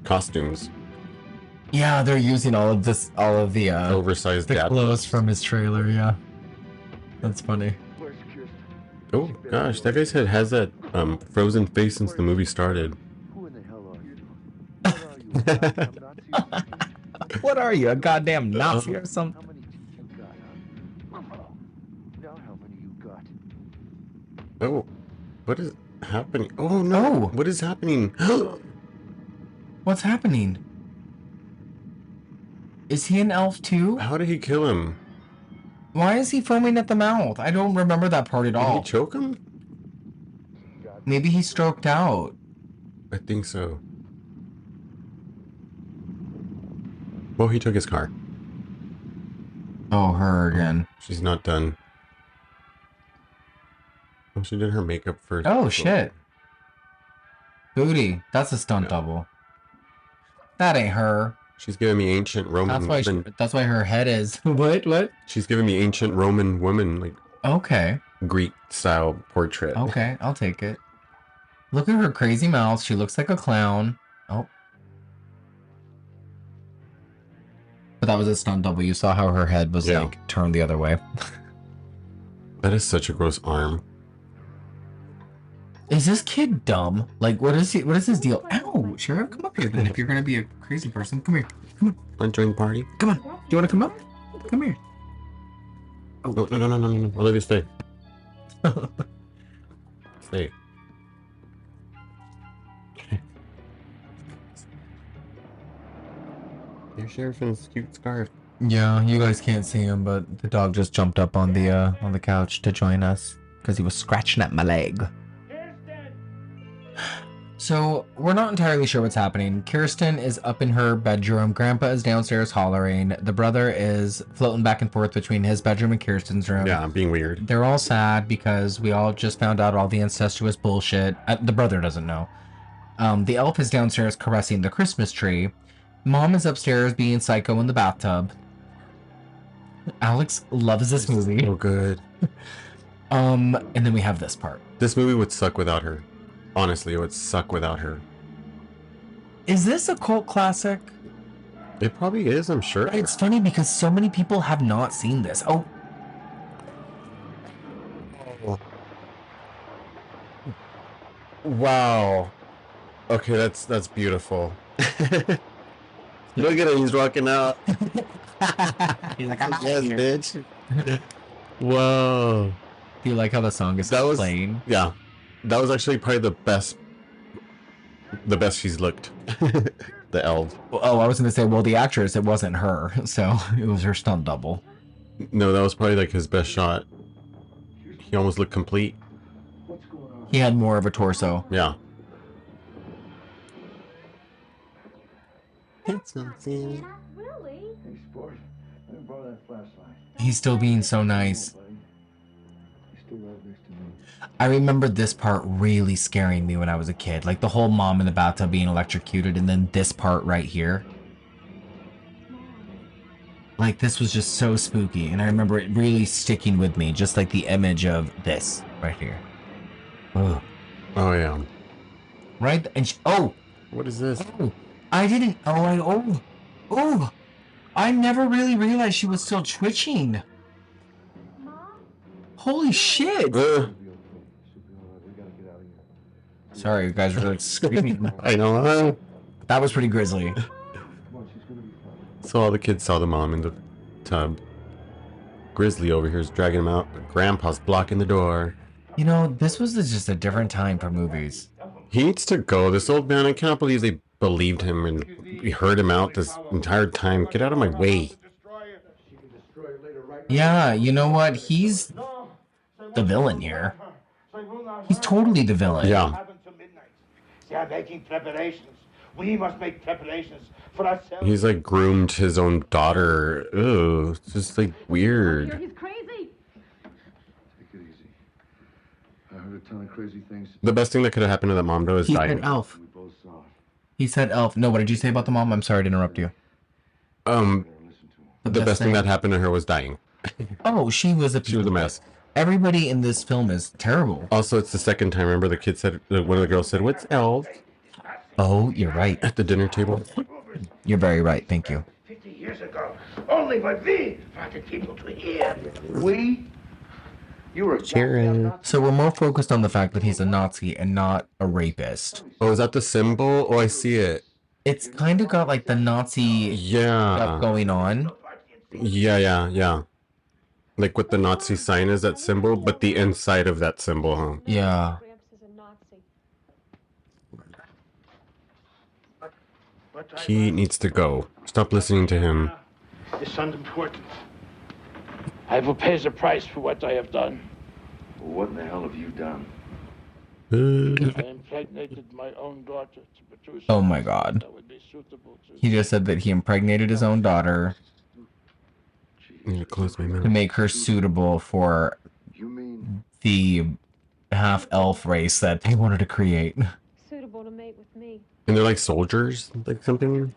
costumes.
Yeah, they're using all of the
oversized
the clothes from his trailer. Yeah, that's funny.
Oh gosh, that guy's head has that frozen face since the movie started.
What are you, a goddamn Nazi or something?
Oh, what is happening? Oh no! What is happening?
What's happening? Is he an elf too?
How did he kill him?
Why is he foaming at the mouth? I don't remember that part at all.
Did he choke him?
Maybe he stroked out.
I think so. Well, he took his car.
Oh, her again.
She's not done. Oh, she did her makeup first.
Oh, shit. Booty. That's a stunt double. That ain't her.
She's giving me ancient Roman woman.
That's why her head is. What?
She's giving me ancient Roman woman, like.
Okay.
Greek style portrait.
Okay, I'll take it. Look at her crazy mouth. She looks like a clown. Oh. But that was a stunt double. You saw how her head was like turned the other way.
That is such a gross arm.
Is this kid dumb? Like, what is his deal? Ow, Sheriff, come up here then. If you're gonna be a crazy person, come here. Come on.
Want to join the party?
Come on. Do you want to come up? Come here.
Oh no! Olivia, stay. Stay. Your Sheriff in his cute scarf.
Yeah, you guys can't see him, but the dog just jumped up on the couch to join us because he was scratching at my leg. So, we're not entirely sure what's happening. Kirsten is up in her bedroom. Grandpa is downstairs hollering. The brother is floating back and forth between his bedroom and Kirsten's room.
Yeah, being weird.
They're all sad because we all just found out all the incestuous bullshit. The brother doesn't know. The elf is downstairs caressing the Christmas tree. Mom is upstairs being psycho in the bathtub. Alex loves this movie.
So good.
And then we have this part.
This movie would suck without her. Honestly, it would suck without her.
Is this a cult classic?
It probably is, I'm sure.
It's funny because so many people have not seen this. Oh,
Wow. Okay, that's beautiful. Look at him, he's rocking out.
He's like, I'm out
yes,
here.
bitch. Whoa.
Do you like how the song is playing?
Yeah. That was actually probably the best she's looked. The elf.
Oh, I was gonna say, well, the actress, it wasn't her, so it was her stunt double.
No, that was probably like his best shot. He almost looked complete.
He had more of a torso.
Yeah.
Really?
Hey, sport. Let me borrow that flashlight.
He's still being so nice.
He's still right next to me.
I remember this part really scaring me when I was a kid. Like the whole mom in the bathtub being electrocuted, and then this part right here. Like, this was just so spooky, and I remember it really sticking with me, just like the image of this right here. Oh,
oh yeah.
Right? And oh!
What is this?
Oh, I didn't... Oh! I never really realized she was still twitching. Holy shit! Sorry, you guys were like screaming.
I know.
That was pretty grisly.
So all the kids saw the mom in the tub. Grizzly over here is dragging him out. Grandpa's blocking the door.
You know, this was just a different time for movies.
He needs to go. This old man, I cannot believe they believed him and we heard him out this entire time. Get out of my way.
Yeah, you know what? He's the villain here. He's totally the villain.
Yeah.
They are making preparations. We must make preparations for ourselves.
He's like groomed his own daughter. Ooh, it's just like weird.
He's crazy.
Take it easy. I heard a ton of crazy things.
The best thing that could have happened to that mom though is
He
dying.
said elf.
We both saw it.
He said elf. No, what did you say about the mom? I'm sorry to interrupt you.
The best thing that happened to her was dying.
Oh, she was a
mess.
Everybody in this film is terrible.
Also, it's the second time. Remember, the kid said, one of the girls said, "What's elf?"
Oh, you're right.
At the dinner table.
You're very right. Thank you.
50 years ago, only what we wanted people to hear.
We? You were
Cheering.
So we're more focused on the fact that he's a Nazi and not a rapist.
Oh, is that the symbol? Oh, I see it.
It's kind of got like the Nazi stuff going on.
Yeah. Like what the Nazi sign is, that symbol, but the inside of that symbol, huh?
Yeah.
He needs to go. Stop listening to him.
It's unimportant. I will pay the price for what I have done.
What in the hell have you done?
I impregnated my own daughter to produce.
Oh my God.
That would be suitable to.
He just said that he impregnated his own daughter
I need to close my mouth.
to make her suitable for the half elf race that they wanted to create.
Suitable to mate with me.
And they're like soldiers, like something.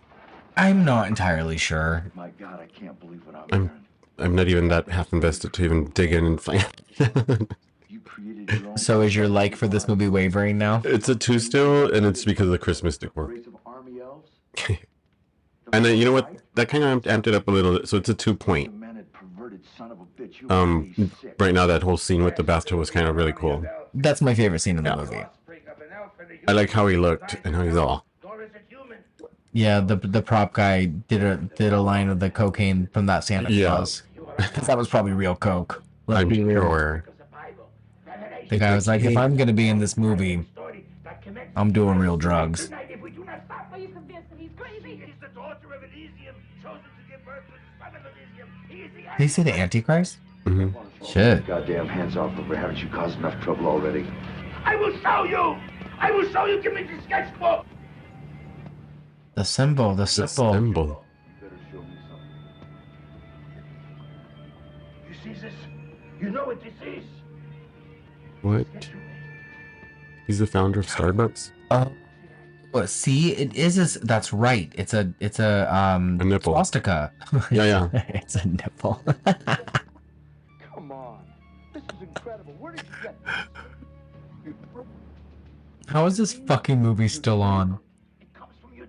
I'm not entirely sure.
My God, I can't believe what I'm hearing.
I'm not even that half invested to even dig in and find.
So is your like for this movie wavering now?
It's a 2 still, and it's because of the Christmas decor. And then, you know what? That kind of amped it up a little. So it's a 2 point. Right now, that whole scene with the bathtub was kind of really cool.
That's my favorite scene in the movie.
I like how he looked and how he's all.
Yeah, the prop guy did a line of the cocaine from that Santa Claus. That was probably real coke.
I'm sure.
The guy was like, if I'm gonna be in this movie, I'm doing real drugs.
Are you convinced that he's crazy?
He's the daughter of Elysium, chosen to give birth to the son of Elysium. He is the
Did he say the Antichrist?
Mm-hmm.
Shit.
Goddamn hands off of her. Haven't you caused enough trouble already?
I will show you! I will show you! Give me the sketchbook!
The symbol, the symbol.
You see this? You know what this is?
What? He's the founder of Starbucks?
Well, see, it is. That's right. It's a
nipple.
Swastika.
Yeah.
It's a nipple.
Come on. This is incredible. Where did you get this?
How is this fucking movie still on?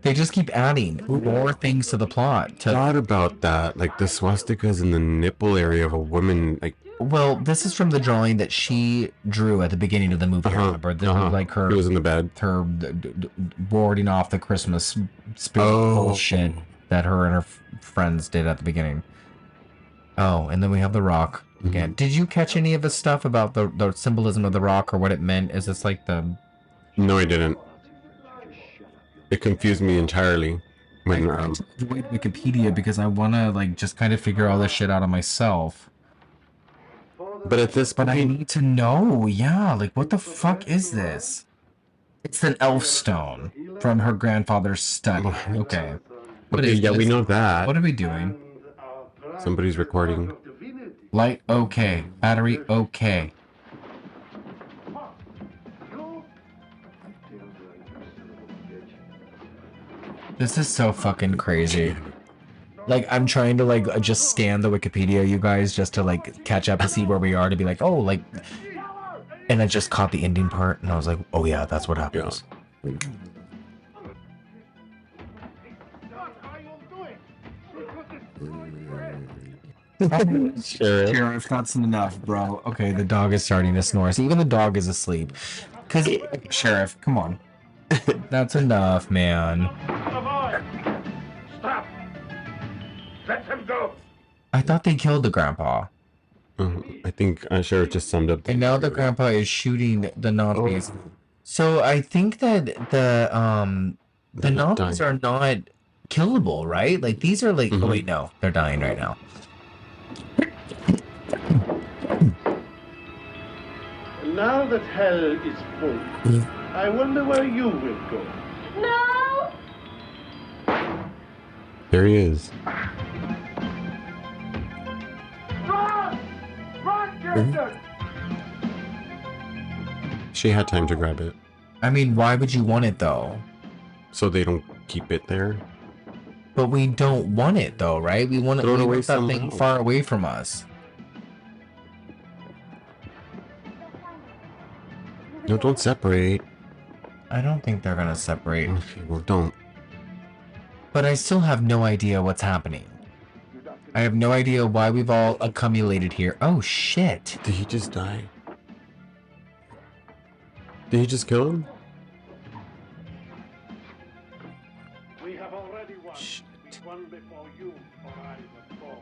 They just keep adding more things to the plot.
Thought about that. Like the swastikas in the nipple area of a woman. Like,
Well, this is from the drawing that she drew at the beginning of the movie. Remember, this was like her.
It was in the bed.
Her warding off the Christmas spirit bullshit that her and her friends did at the beginning. Oh, and then we have the rock again. Did you catch any of the stuff about the symbolism of the rock or what it meant? Is this like the?
No, I didn't. It confused me entirely. When
I avoid Wikipedia because I want to like just kind of figure all this shit out on myself.
But at this point,
I need to know. Yeah, like what the fuck is this? It's an elf stone from her grandfather's study. Okay.
Okay, yeah, we know that.
What are we doing?
Somebody's recording.
Light okay. Battery okay. This is so fucking crazy. Like, I'm trying to, like, just scan the Wikipedia, you guys, just to, like, catch up and see where we are, to be like, oh, like... And I just caught the ending part, and I was like, oh, yeah, that's what happens. Sheriff, that's enough, bro. Okay, the dog is starting to snore. So even the dog is asleep. Because, Sheriff, come on. That's enough, man.
Stop! Let him go!
I thought they killed the grandpa.
I think Sheriff just summed up.
And now the grandpa is shooting the Nazis. So I think that the Nazis are not killable, right? Like these are like. Oh wait, no, they're dying right now.
Now that hell is full, I wonder where you will go.
No!
There he is.
Run! Run, Kirsten!
She had time to grab it.
I mean, why would you want it though?
So they don't keep it there?
But we don't want it though, right? We want
Throw it away
that thing
somehow.
far away from us.
No, don't separate.
I don't think they're gonna separate.
Okay, well, don't.
But I still have no idea what's happening. I have no idea why we've all accumulated here. Oh shit!
Did he just die? Did he just kill him?
We have already won. We won before you or I was born.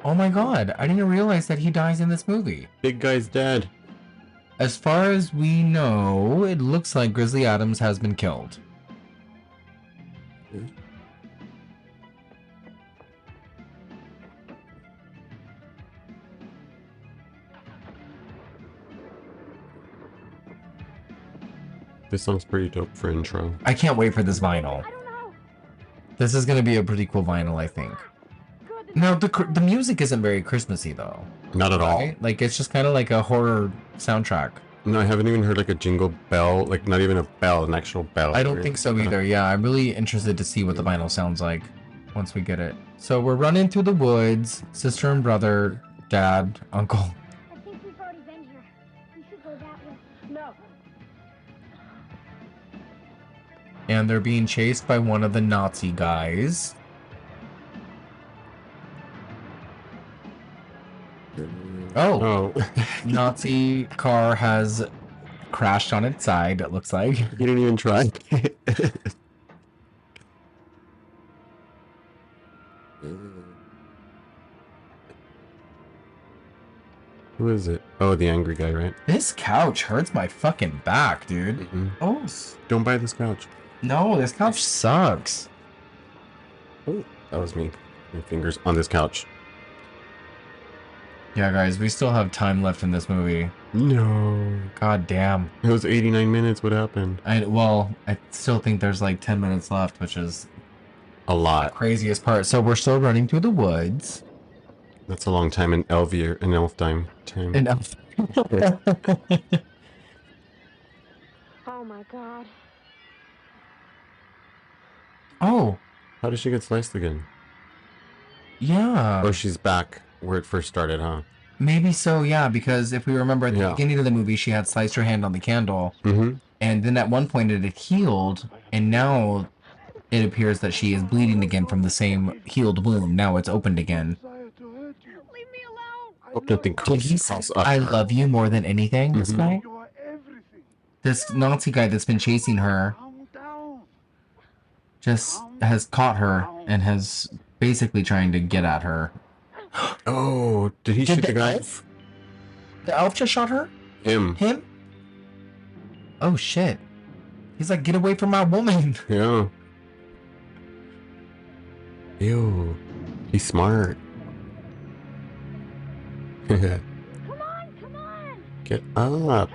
Oh my god! I didn't realize that he dies in this movie.
Big guy's dead.
As far as we know, it looks like Grizzly Adams has been killed.
This song's pretty dope for intro.
I can't wait for this vinyl. This is gonna be a pretty cool vinyl, I think. Now, the music isn't very Christmassy, though.
Not at all.
Right? Like, it's just kind of like a horror soundtrack.
No, I haven't even heard like a jingle bell, like not even a bell, an actual bell.
I don't think so either. Yeah, I'm really interested to see what the vinyl sounds like once we get it. So we're running through the woods, sister and brother, dad, uncle.
I think we've already been here. We should go that way.
No.
And they're being chased by one of the Nazi guys. Oh. Nazi car has crashed on its side, it looks like.
You didn't even try. Who is it? Oh, the angry guy, right?
This couch hurts my fucking back, dude. Oh.
Don't buy this couch.
No, this couch sucks.
Oh, that was me. My fingers on this couch.
Yeah, guys, we still have time left in this movie.
No.
God damn.
It was 89 minutes. What happened?
Well, I still think there's like 10 minutes left, which is
a lot.
The craziest part. So we're still running through the woods.
That's a long time in elf time.
In elf.
Oh my god.
Oh.
How did she get sliced again?
Yeah.
Oh, she's back where it first started, huh?
Maybe so, yeah, because if we remember at the beginning of the movie, she had sliced her hand on the candle. And then at one point it had healed, and now it appears that she is bleeding again from the same healed wound. Now it's opened again.
Leave me alone.
Hope nothing
Did he say, I love you more than anything, this guy? This Nazi guy that's been chasing her just has caught her and has basically trying to get at her.
Oh, did he shoot the guy?
Elf? The elf just shot her?
Him.
Him? Oh shit. He's like, get away from my woman.
Yeah. Ew. He's smart. Get up.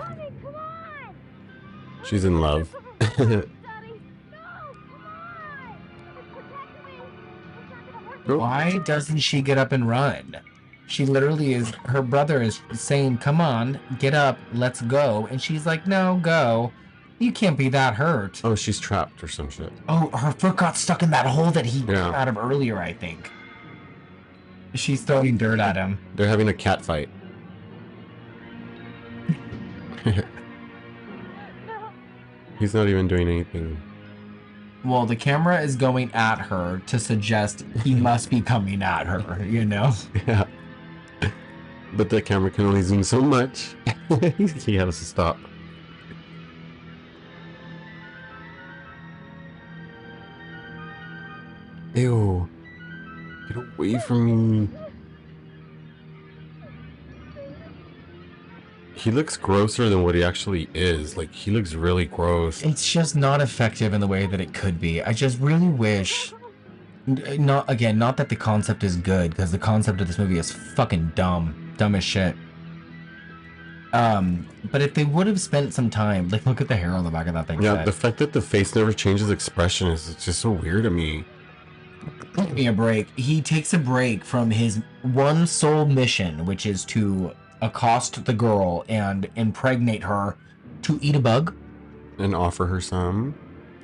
She's in love.
Why doesn't she get up and run? She literally is, her brother is saying, come on, get up, let's go. And she's like, no, go. You can't be that hurt.
Oh, she's trapped or some shit.
Oh, her foot got stuck in that hole that he came
Yeah.
out of earlier, I think. She's throwing dirt at him.
They're having a cat fight. He's not even doing anything.
Well, the camera is going at her to suggest he must be coming at her, you know?
Yeah. But the camera can only zoom so much. He has to stop. Ew. Get away from me. He looks grosser than what he actually is. Like, he looks really gross.
It's just not effective in the way that it could be. I just really wish... Not that the concept is good, because the concept of this movie is fucking dumb. Dumb as shit. But if they would have spent some time... Like, look at the hair on the back of that thing.
Yeah, the fact that the face never changes expression is just so weird to me.
Give me a break. He takes a break from his one sole mission, which is to accost the girl and impregnate her to eat a bug.
And offer her some.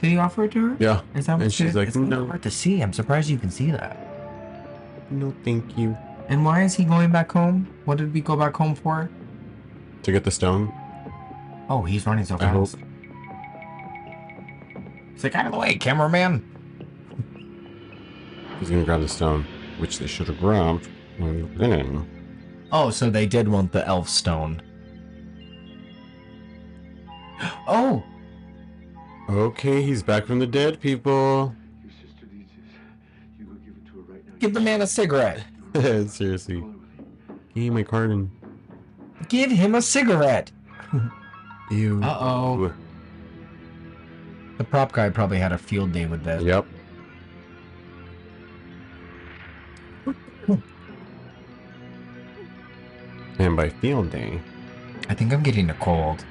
Did he offer it to her?
Yeah.
Is that what
and she's like,
it's
no.
hard to see. I'm surprised you can see that.
No, thank you.
And why is he going back home? What did we go back home for?
To get the stone?
Oh, he's running so
I hope.
fast. He's like, out of the way, cameraman.
He's gonna grab the stone, which they should have grabbed when they went in.
Oh, so they did want the elf stone. Oh!
Okay, he's back from the dead, people.
Give the man a cigarette.
Seriously. Give me my card.
Give him a cigarette.
Ew.
Uh-oh. The prop guy probably had a field day with this.
Yep. And by field day,
I think I'm getting a cold.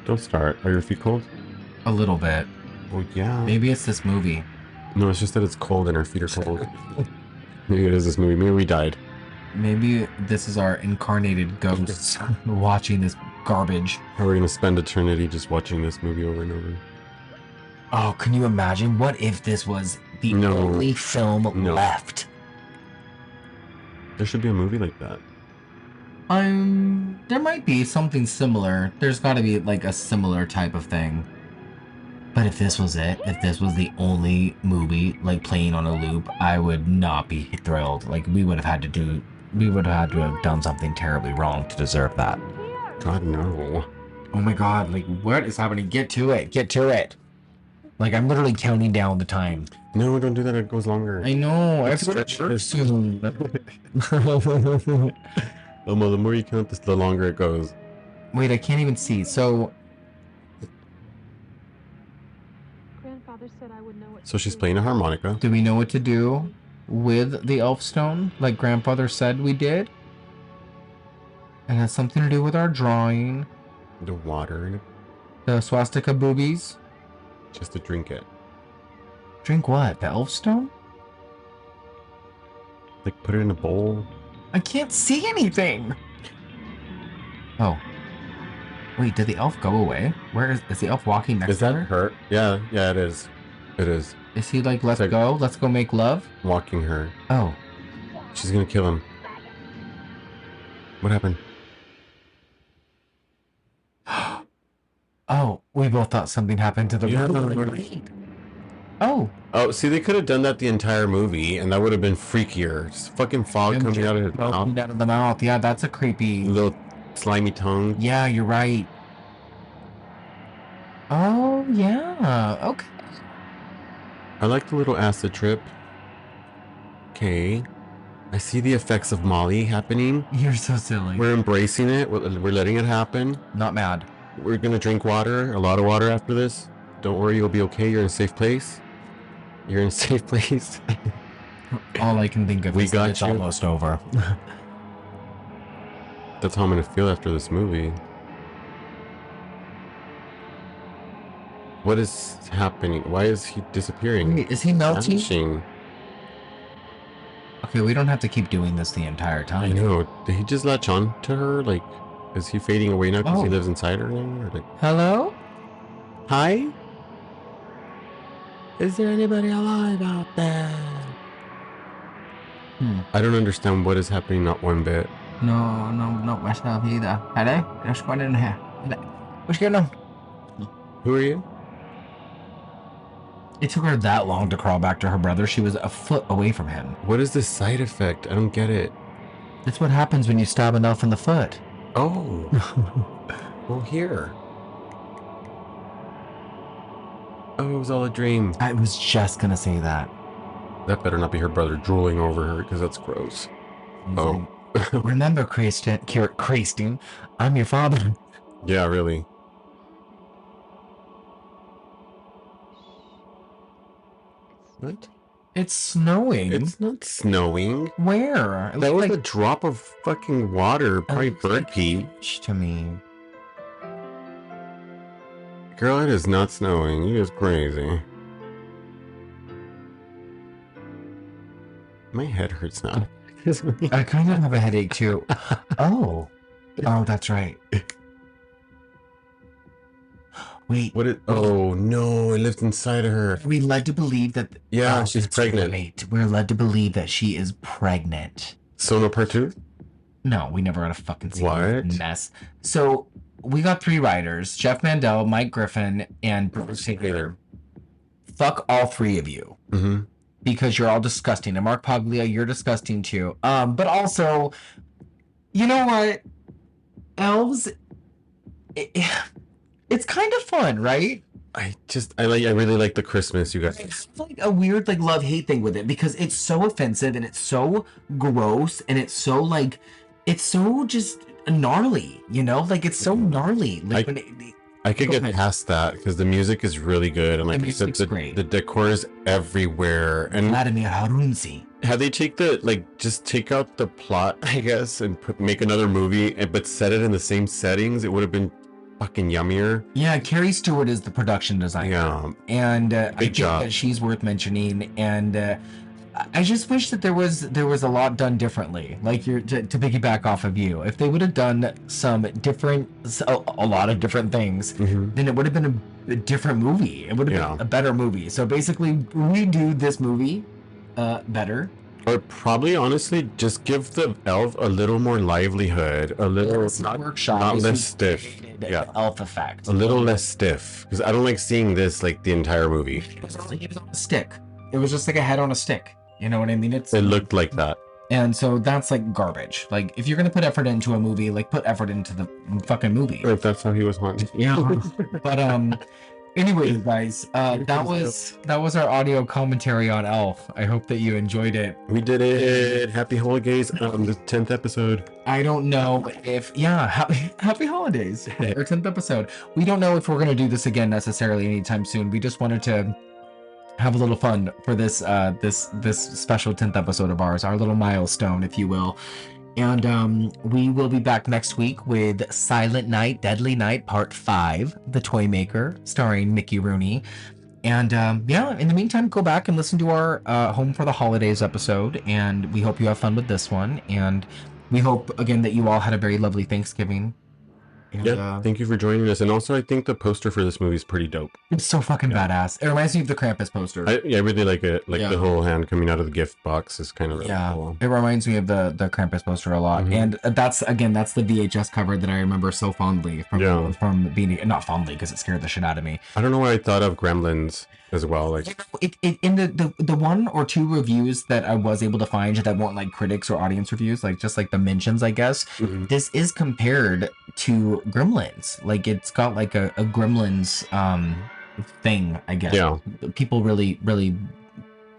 Don't start. Are your feet cold?
A little bit.
Well, yeah.
Maybe it's this movie.
No, it's just that it's cold and our feet are cold. Maybe it is this movie. Maybe we died.
Maybe this is our incarnated ghosts watching this garbage.
Or we're gonna spend eternity just watching this movie over and over.
Oh, can you imagine? What if this was the only film left?
There should be a movie like that.
There might be something similar. There's got to be like a similar type of thing. But if this was it, if this was the only movie like playing on a loop, I would not be thrilled. Like we would have had to have done something terribly wrong to deserve that.
God no.
Oh my god, like what is happening? Get to it. Get to it. Like I'm literally counting down the time.
No, don't do that. It goes longer.
I know. I have to
stretch
work soon.
The more you count, the longer it goes.
Wait, I can't even see. So
Grandfather said I would know what.
So she's playing a harmonica.
do we know what to do with the elf stone, like grandfather said we did? It has something to do with our drawing.
The water in it.
The swastika boobies.
Just to drink it.
Drink what? The elf stone?
Like put it in a bowl.
I can't see anything. Oh. Wait, did the elf go away? Where is the elf walking next
Is
to
that
her?
her? Yeah, yeah, it is. It is.
Is he like, let's go? Let's go make love?
Walking her.
Oh.
She's gonna kill him. What happened?
Oh, we both thought something happened to the
Yeah.
Oh.
Oh, see, they could have done that the entire movie, and that would have been freakier. Just fucking fog coming out of his mouth.
Out of the mouth. Yeah, that's a creepy...
Little slimy tongue.
Yeah, you're right. Oh, yeah. Okay.
I like the little acid trip. Okay. I see the effects of Molly happening.
You're so silly.
We're embracing it. We're letting it happen.
Not mad.
We're gonna drink water, a lot of water after this. Don't worry, you'll be okay. You're in a safe place. You're in a safe place.
All I can think of is that it's almost over.
That's how I'm gonna feel after this movie. What is happening? Why is he disappearing?
Wait, is he melting?
Vanishing.
Okay, we don't have to keep doing this the entire time.
I know. Did he just latch on to her? Like, is he fading away now because he lives inside her now? Or like...
Hello?
Hi? Is there anybody alive out there? I don't understand what is happening, not one bit.
No, not myself either. Hello? Just got in here. What's going on?
Who are you?
It took her that long to crawl back to her brother. She was a foot away from him.
What is this side effect? I don't get it.
That's what happens when you stab an elf in the foot.
Oh. Well, here. Oh, it was all a dream.
I was just gonna say that.
That better not be her brother drooling over her, because that's gross. Oh.
Remember, Kristen, I'm your father.
Yeah, really. What?
It's snowing.
It's not snowing.
Where?
That was a drop of fucking water. Probably bird pee.
To me.
Girl, it is not snowing. You is crazy. My head hurts now.
I kind of have a headache too. Oh, that's right. Wait.
What is? Oh no! It lived inside of her.
We led to believe that.
Yeah, she's pregnant.
Wait, we're led to believe that she is pregnant.
So no part 2?
No, we never got a fucking see
what
mess. So we got 3 writers: Jeff Mandel, Mike Griffin, and Bruce Taylor. Fuck all 3 of you.
Mm-hmm.
Because you're all disgusting. And Mark Paglia, you're disgusting too. But also, you know what? Elves, it's kind of fun, right?
I really like the Christmas, you guys.
It's like a weird like love-hate thing with it because it's so offensive and it's so gross and it's so just gnarly, you know? Like it's so gnarly. Like
I could get past that because the music is really good and like the decor is everywhere. And
Vladimir Harunzi.
How they take just take out the plot, I guess, and make another movie, but set it in the same settings, it would have been fucking yummier.
Yeah, Carrie Stewart is the production designer.
Yeah,
and I think that she's worth mentioning. And I just wish that there was a lot done differently. Like to piggyback off of you, if they would have done some different, a lot of different things, then it would have been a different movie. It would have been a better movie. So basically, redo this movie better.
Or probably, honestly, just give the elf a little more livelihood, a little not less stiff. Yeah,
elf effect.
A little less stiff, because I don't like seeing this like the entire movie.
It was on a stick. It was just like a head on a stick. You know what I mean? It
looked like that.
And so that's like garbage. Like if you're gonna put effort into a movie, like put effort into the fucking movie.
Or if that's how he was haunted.
Yeah. But anyway, guys, that was our audio commentary on Elf. I hope that you enjoyed it.
We did it. Happy holidays on the 10th episode.
I don't know if happy holidays. Our 10th episode. We don't know if we're gonna do this again necessarily anytime soon. We just wanted to have a little fun for this this special 10th episode of ours, our little milestone, if you will. And we will be back next week with Silent Night, Deadly Night, Part 5, The Toy Maker, starring Mickey Rooney. And in the meantime, go back and listen to our Home for the Holidays episode. And we hope you have fun with this one. And we hope, again, that you all had a very lovely Thanksgiving. And,
thank you for joining us. And also, I think the poster for this movie is pretty dope.
It's so fucking badass. It reminds me of the Krampus poster.
I really like it. Like the whole hand coming out of the gift box is kind of really cool.
It reminds me of the Krampus poster a lot. And that's the VHS cover that I remember so fondly from being, not fondly because it scared the shit out of me.
I don't know why I thought of Gremlins. as well. Like
In the one or two reviews that I was able to find that weren't like critics or audience reviews, like just like the mentions, I guess, this is compared to Gremlins. Like it's got like a Gremlins thing, I guess.
Yeah.
People really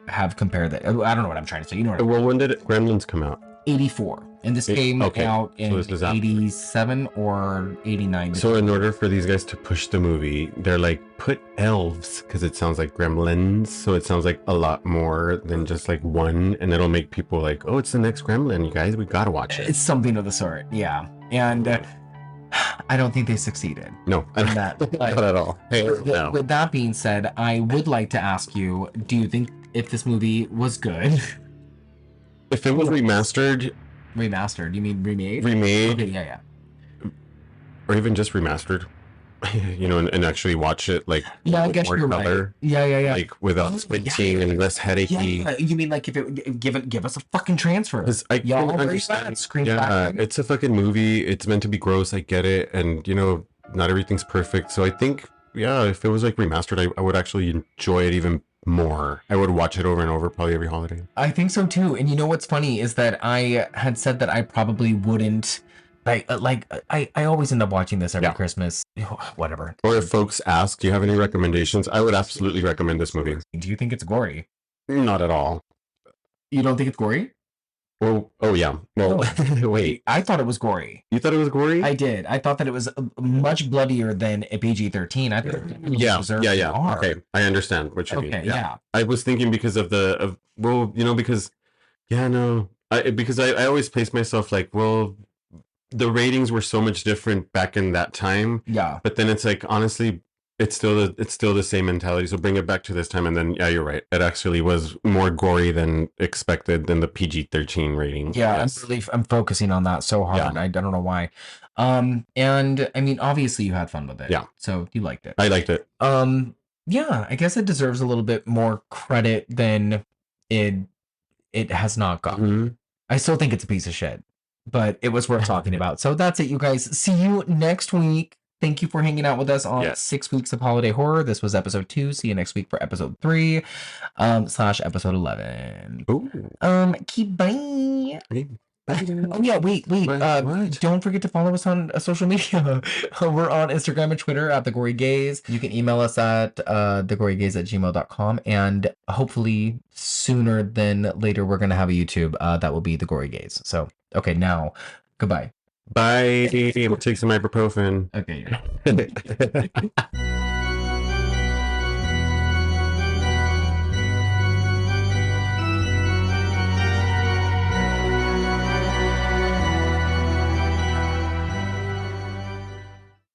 have compared that. I don't know what I'm trying to say. You know what I mean?
Well, when did Gremlins come out?
84. And this came out in 87 or 89.
So in order for these guys to push the movie, they're like, put elves, because it sounds like gremlins. So it sounds like a lot more than just like one. And it'll make people like, oh, it's the next Gremlin, you guys. We got to watch it.
It's something of the sort. Yeah. And I don't think they succeeded.
No,
not
at all. No.
With that being said, I would like to ask you, do you think if this movie was good?
If it was remastered...
Remastered? You mean remade?
Remade.
Okay, yeah.
Or even just remastered. You know, and actually watch it like
I guess
more
you're
color.
Right. Yeah.
Like without squinting and less headachy.
Yeah. You mean like if it give us a fucking transfer?
I can understand. It's a fucking movie. It's meant to be gross. I get it, and you know, not everything's perfect. So I think, if it was like remastered, I would actually enjoy it even more. I would watch it over and over probably every holiday.
I think so too. And you know what's funny is that I had said that I probably wouldn't. I always end up watching this every Christmas. Whatever.
Or if folks ask, do you have any recommendations? I would absolutely recommend this movie.
Do you think it's gory?
Not at all.
You don't think it's gory?
Well, oh yeah. Well, wait.
I thought it was gory.
You thought it was gory?
I did. I thought that it was much bloodier than a PG-13. I thought
Yeah. Okay, I understand what you mean.
Okay, yeah.
I was thinking because of because I always place myself like, well, the ratings were so much different back in that time.
Yeah.
But then it's like, honestly, it's still the same mentality. So bring it back to this time, and then you're right. It actually was more gory than expected than the PG-13 rating.
Yeah, yes. I'm focusing on that so hard. Yeah. I don't know why. And I mean, obviously you had fun with it.
Yeah.
So you liked it.
I liked it.
Yeah, I guess it deserves a little bit more credit than it has not gotten.
Mm-hmm.
I still think it's a piece of shit, but it was worth talking about. So that's it, you guys. See you next week. Thank you for hanging out with us on 6 weeks of holiday horror. This was episode 2. See you next week for episode 3 / episode 11.
Ooh.
Keep bye.
Bye.
Oh yeah, wait.
What?
Don't forget to follow us on social media. We're on Instagram and Twitter at The Gory Gaze. You can email us at thegorygaze@gmail.com, and hopefully sooner than later we're gonna have a YouTube that will be The Gory Gaze. So okay, now goodbye.
Bye. I'm gonna take some ibuprofen.
Okay.